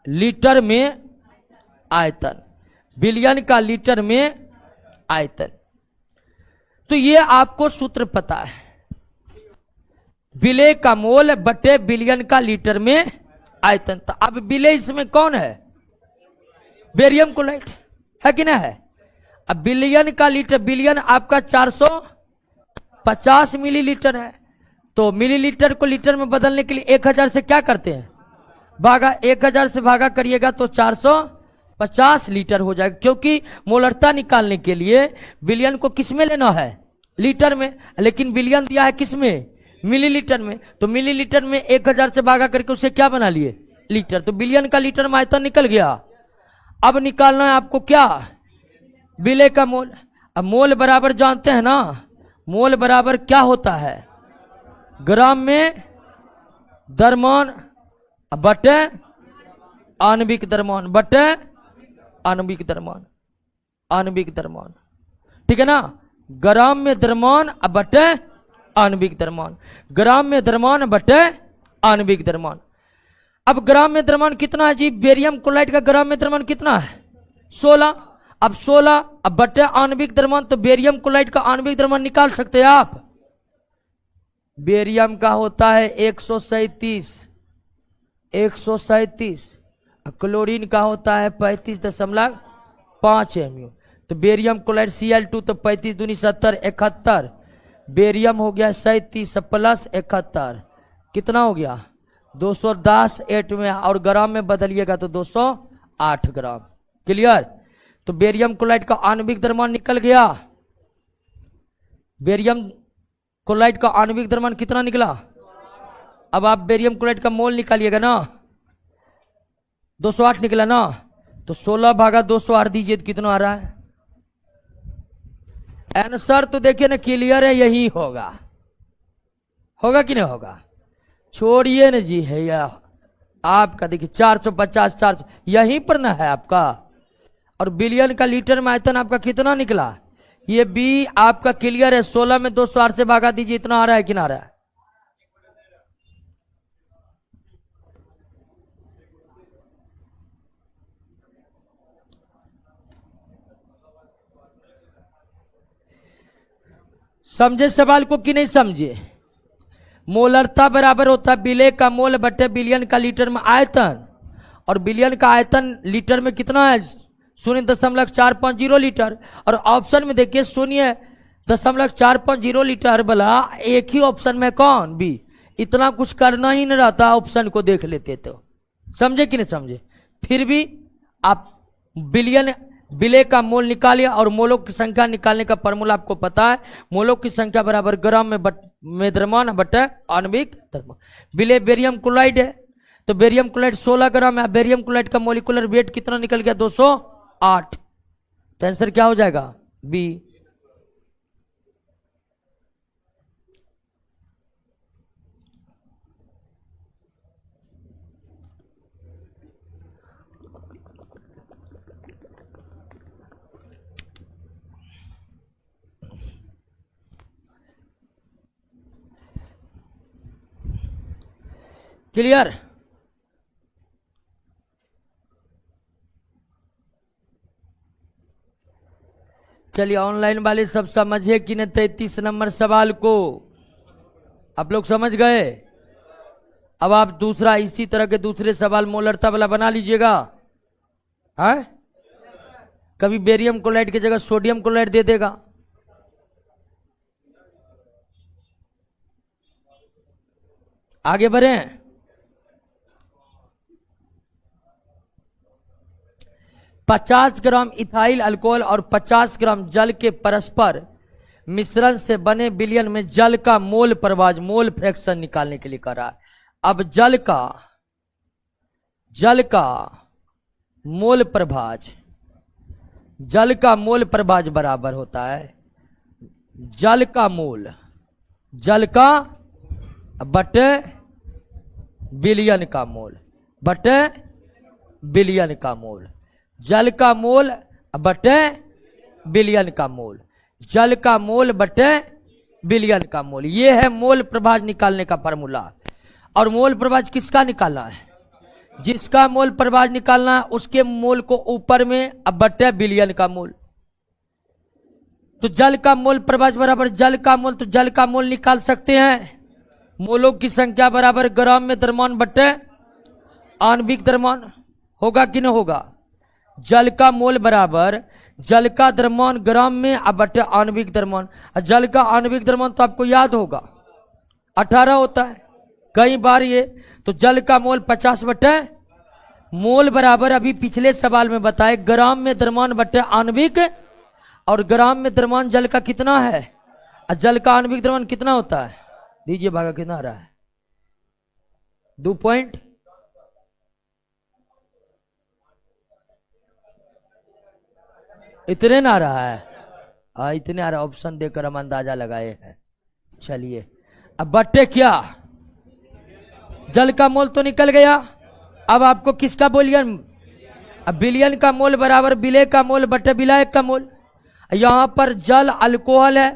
लीटर में आयतन। बिलियन का लीटर में आयतन। तो ये आपको सूत्र पता है, विलेय का मोल बटे बिलियन का लीटर में आयतन। तो अब विलेय इसमें कौन है? बेरियम क्लोराइड है कि ना है। अब बिलियन का लीटर, बिलियन आपका 450 मिलीलीटर है, तो मिलीलीटर को लीटर में बदलने के लिए 1000 से क्या करते हैं? भागा। 1000 से भागा करिएगा तो 450 लीटर हो जाएगा, क्योंकि मोलरता निकालने के लिए बिलियन को किस में लेना है? लीटर में, लेकिन बिलियन दिया है किस में? मिलीलीटर में। तो मिलीलीटर में 1000 से भागा करके उसे क्या बना लिए? लीटर। तो बिलियन का लीटर में आयतन निकल गया। अब निकालना है आपको क्या? विलय का मोल। अब मोल बराबर जानते हैं ना, मोल बराबर क्या होता है, ग्राम में द्रव्यमान बटे आणविक द्रव्यमान बटे आणविक द्रव्यमान, आणविक द्रव्यमान, ठीक है ना। ग्राम में द्रव्यमान बटे आणविक द्रव्यमान, ग्राम में द्रव्यमान बटे आणविक द्रव्यमान। अब ग्राम में द्रव्यमान कितना है जी, बेरियम क्लोराइड का ग्राम में द्रव्यमान कितना है 16। अब 16 अब बटे आणविक द्रव्यमान, तो बेरियम क्लोराइड का आणविक द्रव्यमान निकाल सकते हैं आप। बेरियम का होता है 137, क्लोरीन का होता है 35.5 mu। तो बेरियम क्लोराइड Cl2 तो 35 दूनी 70 71, बेरियम हो गया 37 प्लस 71 कितना हो गया 210 8 में, और ग्राम में बदलिएगा तो 208 ग्राम। क्लियर। तो बेरियम क्लोराइड का आणविक द्रव्यमान निकल गया। बेरियम क्लोराइड का आणविक द्रव्यमान कितना निकला। अब आप बेरियम क्लोराइड का मोल निकालिएगा ना, 208 निकला ना, तो 16 भागा 208 दीजिए तो कितना आ रहा है। आंसर तो देखिए ना क्लियर है, यही होगा, होगा कि नहीं होगा, छोड़िए ना जी, है या आपका देखिए 450 400 यहीं पर ना है आपका। और बिलियन का लीटर में आयतन आपका कितना निकला, ये बी आपका क्लियर है। 16 में 208 से भागा दीजिए, इतना आ रहा है कि ना आ रहा है। समझे सवाल को कि नहीं समझे। मोलरता बराबर होता है विलय का मोल बटे बिलियन का लीटर में आयतन, और बिलियन का आयतन लीटर में कितना है 0.450 लीटर। और ऑप्शन में देखिए 0.450 लीटर वाला एक ही ऑप्शन में कौन बी, इतना कुछ करना ही नहीं रहता, ऑप्शन को देख लेते तो। समझे कि नहीं समझे। फिर भी आप बिलियन विलय का मोल निकालिए, और मोलों की संख्या निकालने का फॉर्मूला आपको पता है, मोलों की संख्या बराबर ग्राम में द्रव्यमान बटे आणविक द्रव्यमान। विलय बेरियम क्लोराइड है, तो बेरियम क्लोराइड 16 ग्राम है, बेरियम क्लोराइड का मोलिकुलर वेट कितना निकल गया 208, तो आंसर क्या हो जाएगा बी। क्लियर। चलिए ऑनलाइन वाले सब समझे कि नहीं 33 नंबर सवाल को, आप लोग समझ गए। अब आप दूसरा इसी तरह के दूसरे सवाल मोलरता वाला बना लीजिएगा। है कभी बेरियम क्लोराइड की जगह सोडियम क्लोराइड दे देगा। आगे बढ़े। 50 ग्राम इथाइल अल्कोहल और 50 ग्राम जल के परस्पर मिश्रण से बने विलयन में जल का मोल प्रभाज, मोल फ्रैक्शन निकालने के लिए कह रहा है। अब जल का मोल प्रभाज, जल का मोल प्रभाज बराबर होता है जल का मोल, जल का बटे विलयन का मोल बटे विलयन का मोल, जल का मोल बटे विलयन का मोल, जल का मोल बटे विलयन का मोल। ये है मोल प्रभाज निकालने का फार्मूला। और मोल प्रभाज किसका निकालना है, जिसका मोल प्रभाज निकालना है उसके मोल को ऊपर में अब बटे विलयन का मोल। तो जल का मोल प्रभाज बराबर जल का मोल, तो जल का मोल निकाल सकते हैं। मोलों की संख्या बराबर ग्राम में द्रव्यमान बटे आणविक द्रव्यमान, होगा कि नहीं होगा। जल का मोल बराबर जल का द्रव्यमान ग्राम में अब बटे आणविक द्रव्यमान। जल का आणविक द्रव्यमान तो आपको याद होगा 18 होता है कई बार ये। तो जल का मोल 50 बटे मोल बराबर अभी पिछले सवाल में बताए ग्राम में द्रव्यमान बटे आणविक, और ग्राम में द्रव्यमान जल का कितना है, जल का आणविक द्रव्यमान कितना होता है, दीजिए भागा कितना आ रहा है 2 पॉइंट। इतने ना आ रहा है? इतने आ रहा, ऑप्शन देकर हम अंदाजा लगाए हैं। चलिए, अब बट्टे क्या, जल का मोल तो निकल गया, अब आपको किसका बिलियन, अब बिलियन का मोल बराबर बिले का मोल बटे विलायक का मोल। यहां पर जल अल्कोहल है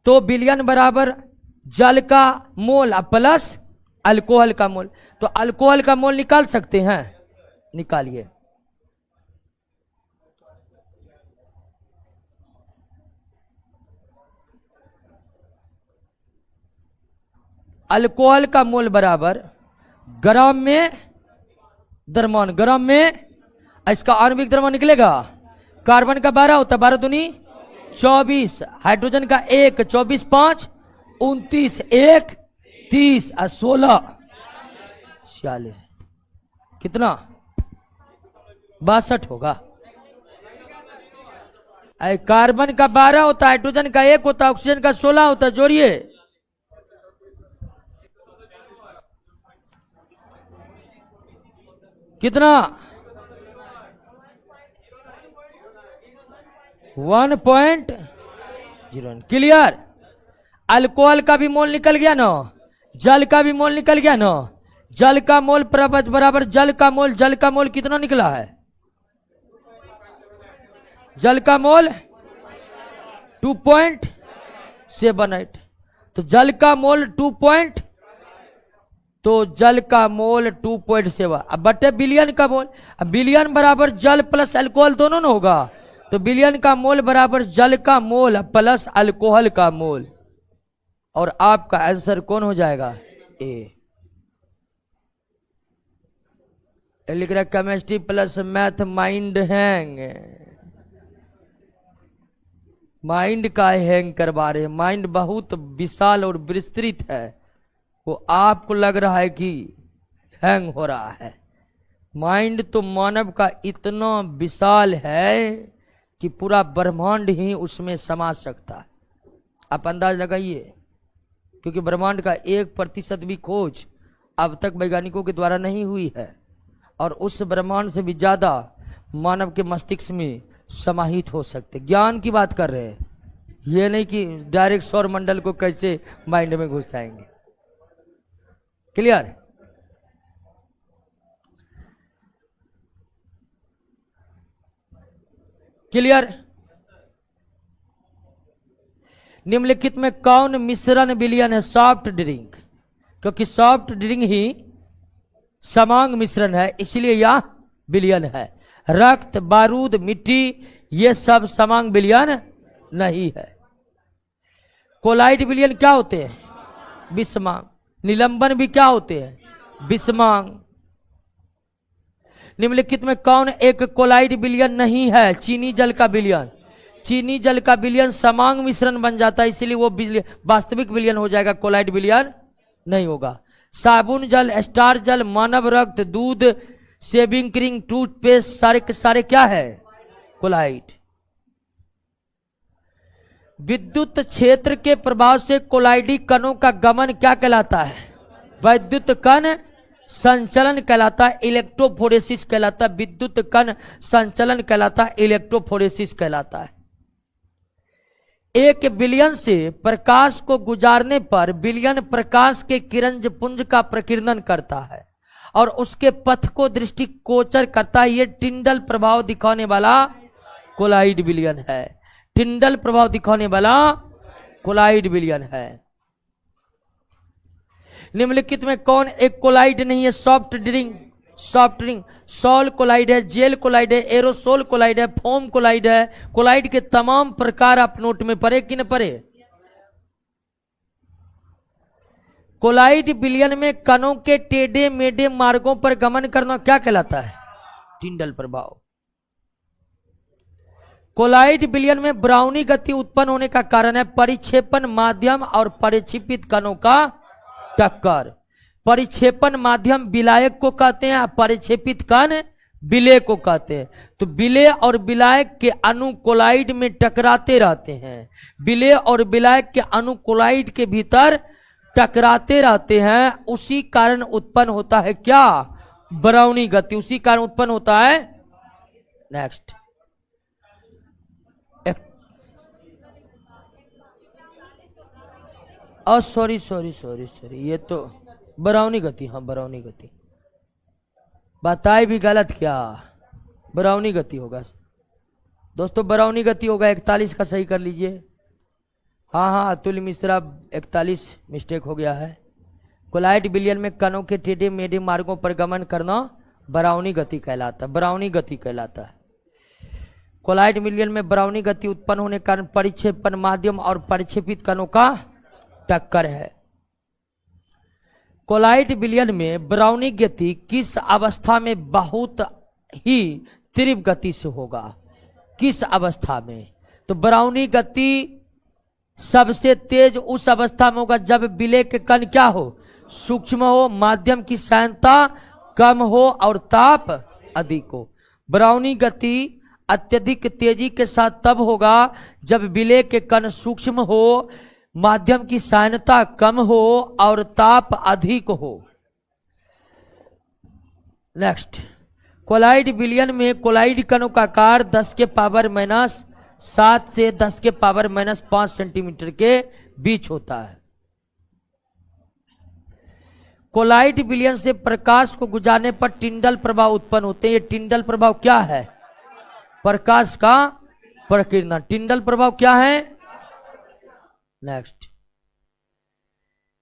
तो बिलियन बराबर जल का मोल प्लस अल्कोहल का मोल, तो अल्कोहल का मोल निकाल सकते हैं, निकालिए। अल्कोहल का मोल बराबर ग्राम में द्रव्यमान, ग्राम में, इसका आणविक द्रव्यमान निकलेगा, कार्बन का 12 होता है, 12 दूनी 24, हाइड्रोजन का 1, 24 5 29, 1 30 और 16 46, कितना 62 होगा। कार्बन का 12 होता है, हाइड्रोजन का 1 होता है, ऑक्सीजन का 16 होता है, जोड़िए। कितना 1.01, क्लियर। अल्कोहल का भी मोल निकल गया ना, जल का भी मोल निकल गया ना, जल का मोल बराबर जल का मोल, जल का मोल कितना निकला है, जल का मोल 2.78, तो जल का मोल 2.7, अब बटे बिलियन का मोल, अब बिलियन बराबर जल प्लस अल्कोहल दोनों ना होगा, तो बिलियन का मोल बराबर जल का मोल प्लस अल्कोहल का मोल, और आपका आंसर कौन हो जाएगा, ए। लिख रहा chemistry plus math mind hang, mind का हैंग करवा रहे, माइंड बहुत विशाल और विस्तृत है, वो आपको लग रहा है कि हैंग हो रहा है। माइंड तो मानव का इतना विशाल है कि पूरा ब्रह्मांड ही उसमें समा सकता है। आप अंदाज लगाइए, क्योंकि ब्रह्मांड का 1% भी खोज अब तक वैज्ञानिकों के द्वारा नहीं हुई है, और उस ब्रह्मांड से भी ज्यादा मानव के मस्तिष्क में समाहित हो सकते। ज्ञान की बात कर रहे हैं, ये नहीं कि डायरेक्ट सौर मंडल को कैसे माइंड में घुस जाएंगे। क्लियर? क्लियर? निम्नलिखित में कौन मिश्रण विलयन है? सॉफ्ट ड्रिंक, क्योंकि सॉफ्ट ड्रिंक ही समांग मिश्रण है, इसलिए यह विलयन है। रक्त, बारूद, मिट्टी, ये सब समांग विलयन नहीं है। कोलाइड विलयन क्या होते हैं? विषमांग। निलंबन भी क्या होते हैं? विषमांग। निम्नलिखित में कौन एक कोलाइड विलयन नहीं है? चीनी जल का विलयन। चीनी जल का विलयन समांग मिश्रण बन जाता है, इसलिए वो वास्तविक विलयन हो जाएगा, कोलाइड विलयन नहीं होगा। साबुन जल, स्टार जल, मानव रक्त, दूध, शेविंग क्रीम, टूथपेस्ट, सारे के सारे क्या है? कोलाइड। विद्युत क्षेत्र के प्रभाव से कोलाइडी कणों का गमन क्या कहलाता है? विद्युत कण संचलन कहलाता है, इलेक्ट्रोफोरेसिस कहलाता है। विद्युत कण संचलन कहलाता है, इलेक्ट्रोफोरेसिस कहलाता है। एक बिलियन से प्रकाश को गुजारने पर बिलियन प्रकाश के किरणज पुंज का प्रकीर्णन करता है और उसके पथ को दृष्टिगोचर करता है। यह टिंडल प्रभाव दिखाने वाला कोलाइड विलयन है। टिंडल प्रभाव दिखाने वाला कोलाइड विलयन है। निम्नलिखित में कौन एक कोलाइड नहीं है? Soft drink, soft drink, sol colloid है, जेल कोलाइड है, एरोसोल कोलाइड है, फोम कोलाइड है। कोलाइड के तमाम प्रकार आप नोट में पढ़े कि न पढ़े? कोलाइड विलयन में कणों के टेढ़े मेढ़े मार्गों पर गमन करना क्या कहलाता है? टिंडल प्रभाव। कोलाइड विलयन में ब्राउनी गति उत्पन्न होने का कारण है परिक्षेपण माध्यम और परिक्षेपित कणों का टक्कर। परिक्षेपण माध्यम विलायक को कहते हैं, परिक्षेपित कण विलेय को कहते हैं। तो विलेय और विलायक के अणु कोलाइड में टकराते रहते हैं। विलेय और विलायक के अणु कोलाइड के भीतर टकराते रहते हैं, उसी कारण उत्पन्न होता है क्या? ब्राउनी गति। उसी कारण उत्पन्न होता है। Next, sorry sorry sorry sorry, ये तो बराउनी गति, हाँ बराउनी गति, बताए भी गलत क्या, बराउनी गति होगा दोस्तों, बराउनी गति होगा। 41 का सही कर लीजिए। हाँ हाँ अतुल मिश्रा 41 मिस्टेक हो गया है। कोलाइड विलयन में कणों के टेढ़े मेढ़े मार्गों पर गमन करना बराउनी गति कहलाता है, बराउनी गति कहलाता है। कोलाइड विलयन में बराउनी गति उत्पन्न होने के कारण परिक्षेपण माध्यम और परिक्षेपित कणों का टक्कर है। कोलाइड विलयन में बराउनी गति किस अवस्था में बहुत ही तीव्र गति से होगा, किस अवस्था में? तो बराउनी गति सबसे तेज उस अवस्था में होगा जब विलय के कण क्या हो, सूक्ष्म हो, माध्यम की सांद्रता कम हो और ताप अधिक हो। बराउनी गति अत्यधिक तेजी के साथ तब होगा जब विलय के कण सूक्ष्म हो, माध्यम की सांद्रता कम हो और ताप अधिक हो। नेक्स्ट, कोलाइड विलयन में कोलाइड कणों का आकार 10 के पावर -7 से 10 के पावर -5 सेंटीमीटर के बीच होता है। कोलाइड विलयन से प्रकाश को गुजारने पर टिंडल प्रभाव उत्पन्न होते हैं। ये टिंडल प्रभाव क्या है? प्रकाश का प्रकीर्णन। टिंडल प्रभाव क्या है? नेक्स्ट,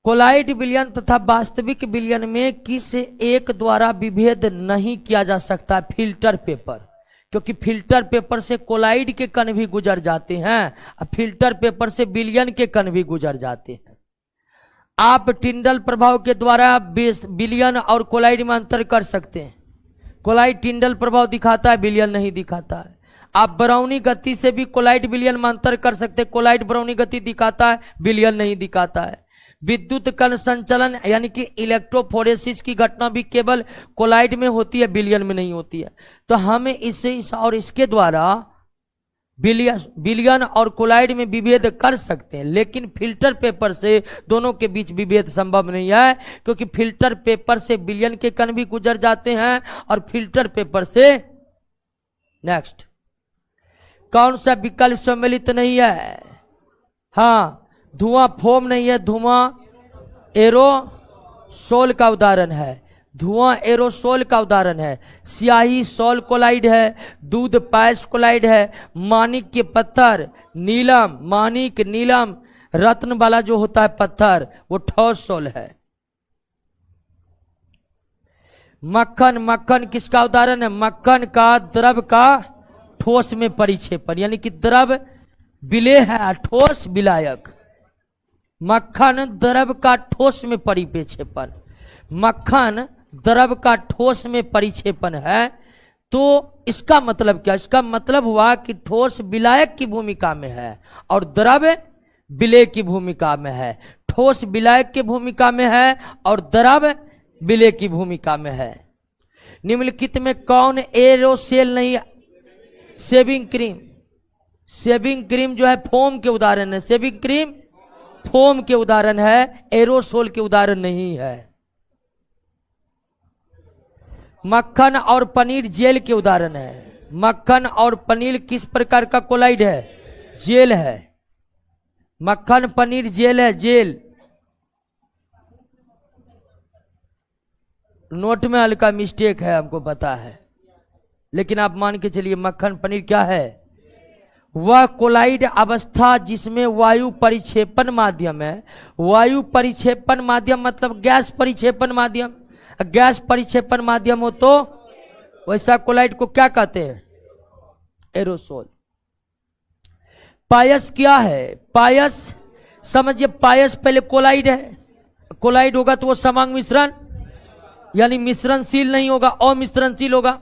कोलाइड विलयन तथा वास्तविक विलयन में किस एक द्वारा विभेद नहीं किया जा सकता? फिल्टर पेपर, क्योंकि फिल्टर पेपर से कोलाइड के कण भी गुजर जाते हैं और फिल्टर पेपर से विलयन के कण भी गुजर जाते हैं। आप टिंडल प्रभाव के द्वारा विलयन और कोलाइड में अंतर कर सकते हैं। कोलाइड टिंडल प्रभाव दिखाता है, विलयन नहीं दिखाता है। आप बराउनी गति से भी कोलाइड विलयन में अंतर कर सकते हैं। कोलाइड बराउनी गति दिखाता है, विलयन नहीं दिखाता है। विद्युत कण संचलन यानी कि इलेक्ट्रोफोरेसिस की घटना भी केवल कोलाइड में होती है, विलयन में नहीं होती है। तो हमें इसके द्वारा विलयन और कोलाइड में विभेद कर सकते हैं, लेकिन फिल्टर पेपर से दोनों के बीच विभेद संभव नहीं है, क्योंकि फिल्टर पेपर से विलयन के कण भी गुजर जाते हैं और फिल्टर पेपर से नेक्स्ट कौन सा विकल्प सम्मिलित नहीं है? हाँ, धुआं फोम नहीं है, धुआं एरोसोल का उदाहरण है। धुआं एरोसोल का उदाहरण है। स्याही सोल कोलाइड है, दूध पायस कोलाइड है, मानिक के पत्थर नीलम, मानिक नीलम रत्न वाला जो होता है पत्थर वो ठोस सोल है। मक्खन, मक्खन किसका उदाहरण है? मक्खन का द्रव का ठोस में परिक्षेपण, यानी कि द्रव विलेय है, ठोस विलायक। मक्खन द्रव का ठोस में परिक्षेपण, मक्खन द्रव का ठोस में परिक्षेपण है। तो इसका मतलब क्या? इसका मतलब हुआ कि ठोस विलायक की भूमिका में है और द्रव विलेय की भूमिका में है। ठोस विलायक की भूमिका में है और द्रव विलेय की भूमिका में है। निम्नलिखित में कौन एरोसेल नहीं? शेविंग क्रीम, शेविंग क्रीम जो है फोम के उदाहरण है। शेविंग क्रीम फोम के उदाहरण है, एरोसोल के उदाहरण नहीं है। मक्खन और पनीर जेल के उदाहरण है। मक्खन और पनीर किस प्रकार का कोलाइड है? जेल है। मक्खन पनीर जेल है, जेल। नोट में हल्का मिस्टेक है, हमको पता है, लेकिन आप मान के चलिए मक्खन पनीर क्या है? वह कोलाइड अवस्था जिसमें वायु परिक्षेपण माध्यम है। वायु परिक्षेपण माध्यम मतलब गैस परिक्षेपण माध्यम। गैस परिक्षेपण माध्यम हो तो वैसा कोलाइड को क्या कहते हैं? एरोसोल। पायस क्या है? पायस समझिए, पायस पहले कोलाइड है। कोलाइड होगा तो वो समांग मिश्रण यानी मिश्रणशील नहीं होगा, अमिश्रणशील होगा।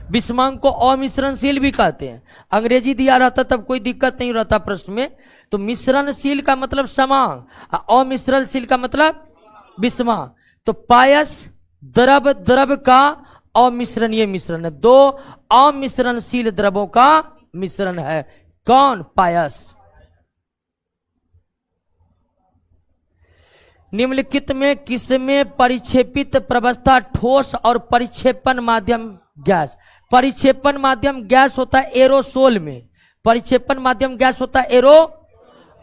विषमांग को अमिश्रणशील भी कहते हैं। अंग्रेजी दिया रहता तब कोई दिक्कत नहीं रहता प्रश्न में। तो मिश्रणशील का मतलब समांग, अमिश्रणशील का मतलब विषमांग। तो पायस द्रव, द्रव का अमिश्रणीय मिश्रण है। दो अमिश्रणशील द्रवों का मिश्रण है। कौन? पायस। निम्नलिखित में किसमें परिक्षेपित प्रवस्था ठोस और परिक्षेपण माध्यम गैस? परिक्षेपण माध्यम गैस होता है एरोसोल में। परिक्षेपण माध्यम गैस होता है एरो,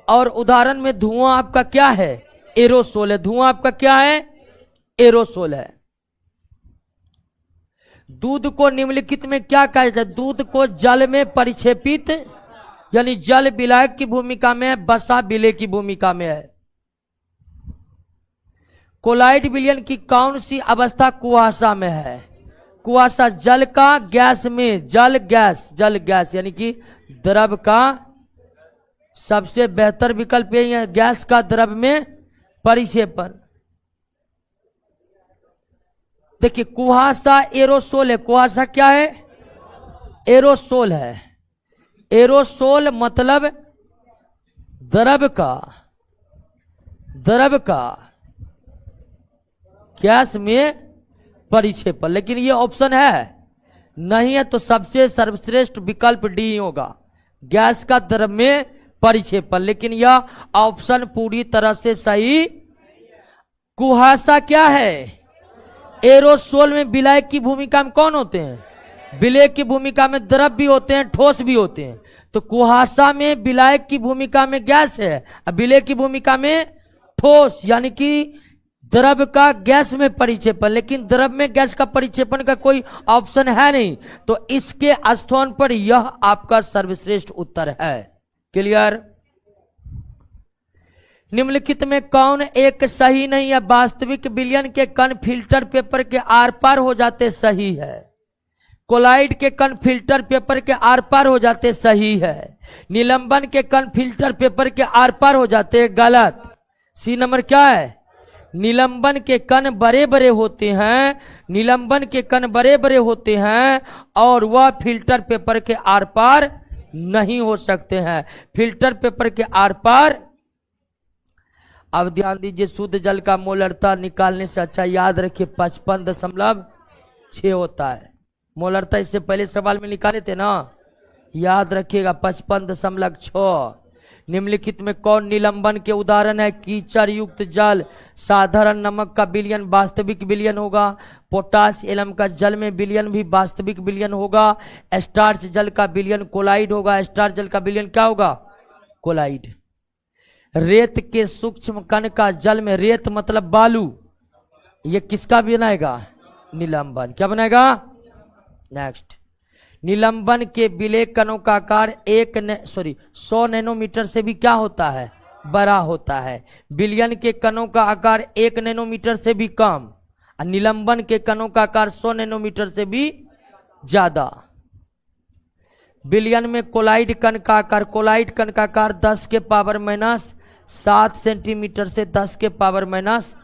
और उदाहरण में धुआं आपका क्या है? एरोसोल है। धुआं आपका क्या है? एरोसोल है। दूध को निम्नलिखित में क्या कहा जाता है? दूध को जल में परिक्षेपित, यानी जल विलायक की भूमिका में है, बसा विलेय की भूमिका में है। कोलाइड विलयन की कौन सी अवस्था कुहासा में है? कुहासा जल का गैस में, जल गैस यानी कि द्रव का सबसे बेहतर विकल्प यही है, गैस का द्रव में परिक्षेपण। देखिए कुहासा एरोसोल है। कुहासा क्या है? एरोसोल है। एरोसोल मतलब द्रव का गैस में परिक्षेपण। लेकिन ये ऑप्शन है नहीं है, तो सबसे सर्वश्रेष्ठ विकल्प डी होगा, गैस का द्रव में परिक्षेपण। लेकिन यह ऑप्शन पूरी तरह से सही। कुहासा क्या है? एरोसोल में विलायक की भूमिका में कौन होते हैं? विलेय की भूमिका में द्रव भी होते हैं, ठोस भी होते हैं। तो कुहासा में विलायक की भूमिका में गैस है, विलेय की भूमिका में ठोस, यानी कि द्रव का गैस में परिक्षेपण। लेकिन द्रव में गैस का परिक्षेपण का कोई ऑप्शन है नहीं, तो इसके स्थान पर यह आपका सर्वश्रेष्ठ उत्तर है। क्लियर? निम्नलिखित में कौन एक सही नहीं है? वास्तविक विलयन के कण फिल्टर पेपर के आर पार हो जाते, सही है। कोलाइड के कण फिल्टर पेपर के आर पार हो जाते, सही है। निलंबन के कण फिल्टर पेपर के आर पार हो जाते, गलत। सी नंबर क्या है? निलंबन के कण बड़े बड़े होते हैं, निलंबन के कण बड़े बड़े होते हैं और वह फिल्टर पेपर के आर पार नहीं हो सकते हैं। फिल्टर पेपर के आर पार। अब ध्यान दीजिए, शुद्ध जल का मोलरता निकालने से अच्छा याद रखिए 55.6 होता है। मोलरता इससे पहले सवाल में निकाले थे ना, याद रखिएगा 55.6। निम्नलिखित में कौन निलंबन के उदाहरण है? कीचड़ युक्त जल, साधारण नमक का विलयन वास्तविक विलयन होगा। पोटास एलम का जल में विलयन भी वास्तविक विलयन होगा। स्टार्च जल का विलयन कोलाइड होगा। स्टार्च जल का विलयन क्या होगा? कोलाइड। रेत के सूक्ष्म कण का जल में, रेत मतलब बालू, ये किसका बनाएगा? निलंबन। क्या बनाएगा? नेक्स्ट, निलंबन के विलेय कणों का आकार 100 नैनोमीटर से भी क्या होता है? बड़ा होता है। विलयन के कणों का आकार 1 नैनोमीटर से भी कम, और निलंबन के कणों का आकार 100 नैनोमीटर से भी ज्यादा। विलयन में कोलाइड कण का आकार, कोलाइड कण का आकार 10 के पावर माइनस 7 सेंटीमीटर से 10 के पावर माइनस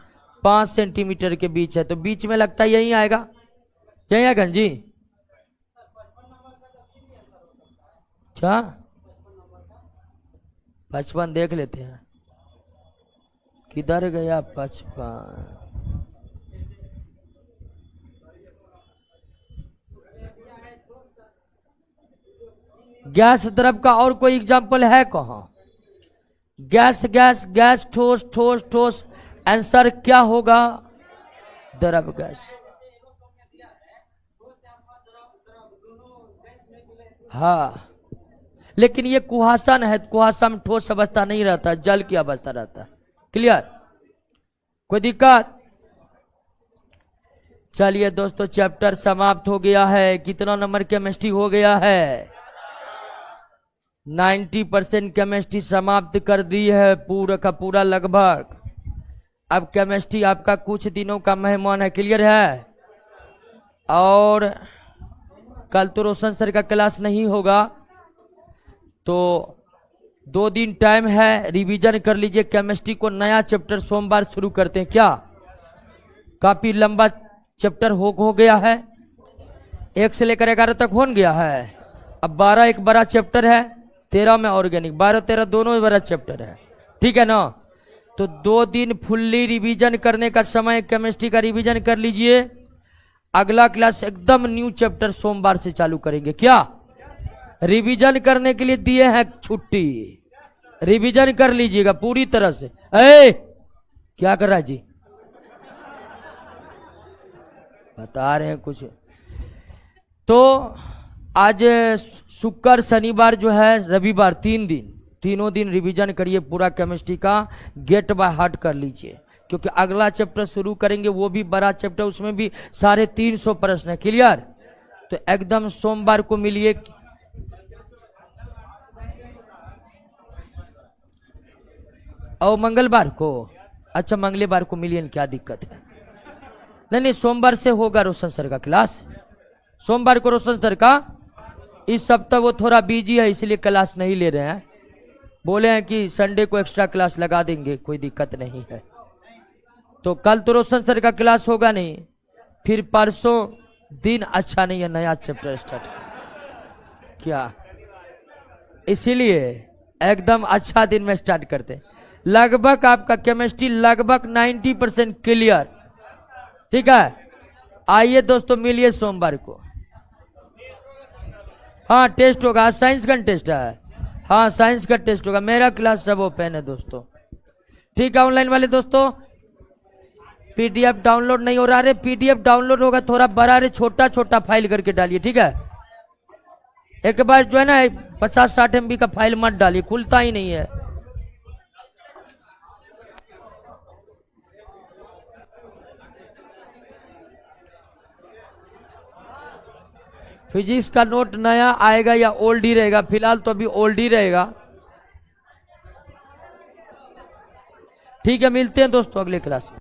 5 सेंटीमीटर के बीच है। तो बीच में लगता है यही आएगा, यही आएगा जी। क्या 55 देख लेते हैं, किधर गया 55? गैस द्रव का और कोई एग्जाम्पल है कहाँ? गैस गैस गैस, ठोस ठोस ठोस, आंसर क्या होगा? द्रव गैस। हाँ, लेकिन ये कुहासा न है, कुहासा में ठोस अवस्था नहीं रहता, जल की अवस्था रहता है। क्लियर? कोई दिक्कत? चलिए दोस्तों, चैप्टर समाप्त हो गया है। कितना नंबर केमिस्ट्री हो गया है? 90% केमिस्ट्री समाप्त कर दी है, पूरा का पूरा लगभग। अब केमिस्ट्री आपका कुछ दिनों का मेहमान है। क्लियर है? और कल तो रोशन सर का क्लास नहीं होगा, तो 2 दिन टाइम है, रिवीजन कर लीजिए केमिस्ट्री को। नया चैप्टर सोमवार शुरू करते हैं। क्या? काफी लंबा चैप्टर हो गया है, 1 से लेकर 11 तक हो गया है। अब 12 एक बड़ा चैप्टर है, 13 में ऑर्गेनिक, 12-13 दोनों में बड़ा चैप्टर है। ठीक है ना? तो 2 दिन फुल्ली रिवीजन करने का समय, केमिस्ट्री का रिवीजन कर लीजिए। अगला क्लास एकदम न्यू चैप्टर सोमवार से चालू करेंगे। क्या? रिवीजन करने के लिए दिए हैं छुट्टी, रिवीजन कर लीजिएगा पूरी तरह से। क्या कर रहा है जी? बता रहे हैं कुछ। तो आज शुक्र शनिवार जो है, रविवार 3 दिन, तीनों दिन रिवीजन करिए पूरा केमिस्ट्री का, गेट बाय हार्ट कर लीजिए, क्योंकि अगला चैप्टर शुरू करेंगे वो भी बड़ा चैप्टर, उसमें भी 350 प्रश्न है। क्लियर? तो एकदम सोमवार को मिलिए। और मंगलवार को, अच्छा मंगलवार को मिलिए, क्या दिक्कत है? नहीं, सोमवार से होगा रोशन सर का क्लास। सोमवार को रोशन सर का, इस सप्ताह वो थोड़ा बिजी है इसलिए क्लास नहीं ले रहे हैं। बोले हैं कि संडे को एक्स्ट्रा क्लास लगा देंगे, कोई दिक्कत नहीं है। तो कल तो रोशन सर का क्लास होगा नहीं, फिर परसों दिन अच्छा नहीं है, नया चैप्टर स्टार्ट क्या, इसीलिए एकदम अच्छा दिन में स्टार्ट करते। लगभग आपका केमिस्ट्री लगभग 90% क्लियर। ठीक है, आइए दोस्तों मिलिए सोमवार को। हाँ टेस्ट होगा, साइंस का टेस्ट है। हाँ साइंस का टेस्ट होगा, मेरा क्लास सब ओपन है दोस्तों। ठीक है, ऑनलाइन वाले दोस्तों पीडीएफ डाउनलोड नहीं हो रहा है, पीडीएफ डाउनलोड होगा थोड़ा बड़ा रे, छोटा छोटा फाइल करके डालिए। ठीक है, एक बार जो है ना 50-60 MB का फाइल मत डालिए, खुलता ही नहीं है। फिजिक्स का नोट नया आएगा या ओल्ड ही रहेगा? फिलहाल तो अभी ओल्ड ही रहेगा। ठीक है, मिलते हैं दोस्तों अगले क्लास में।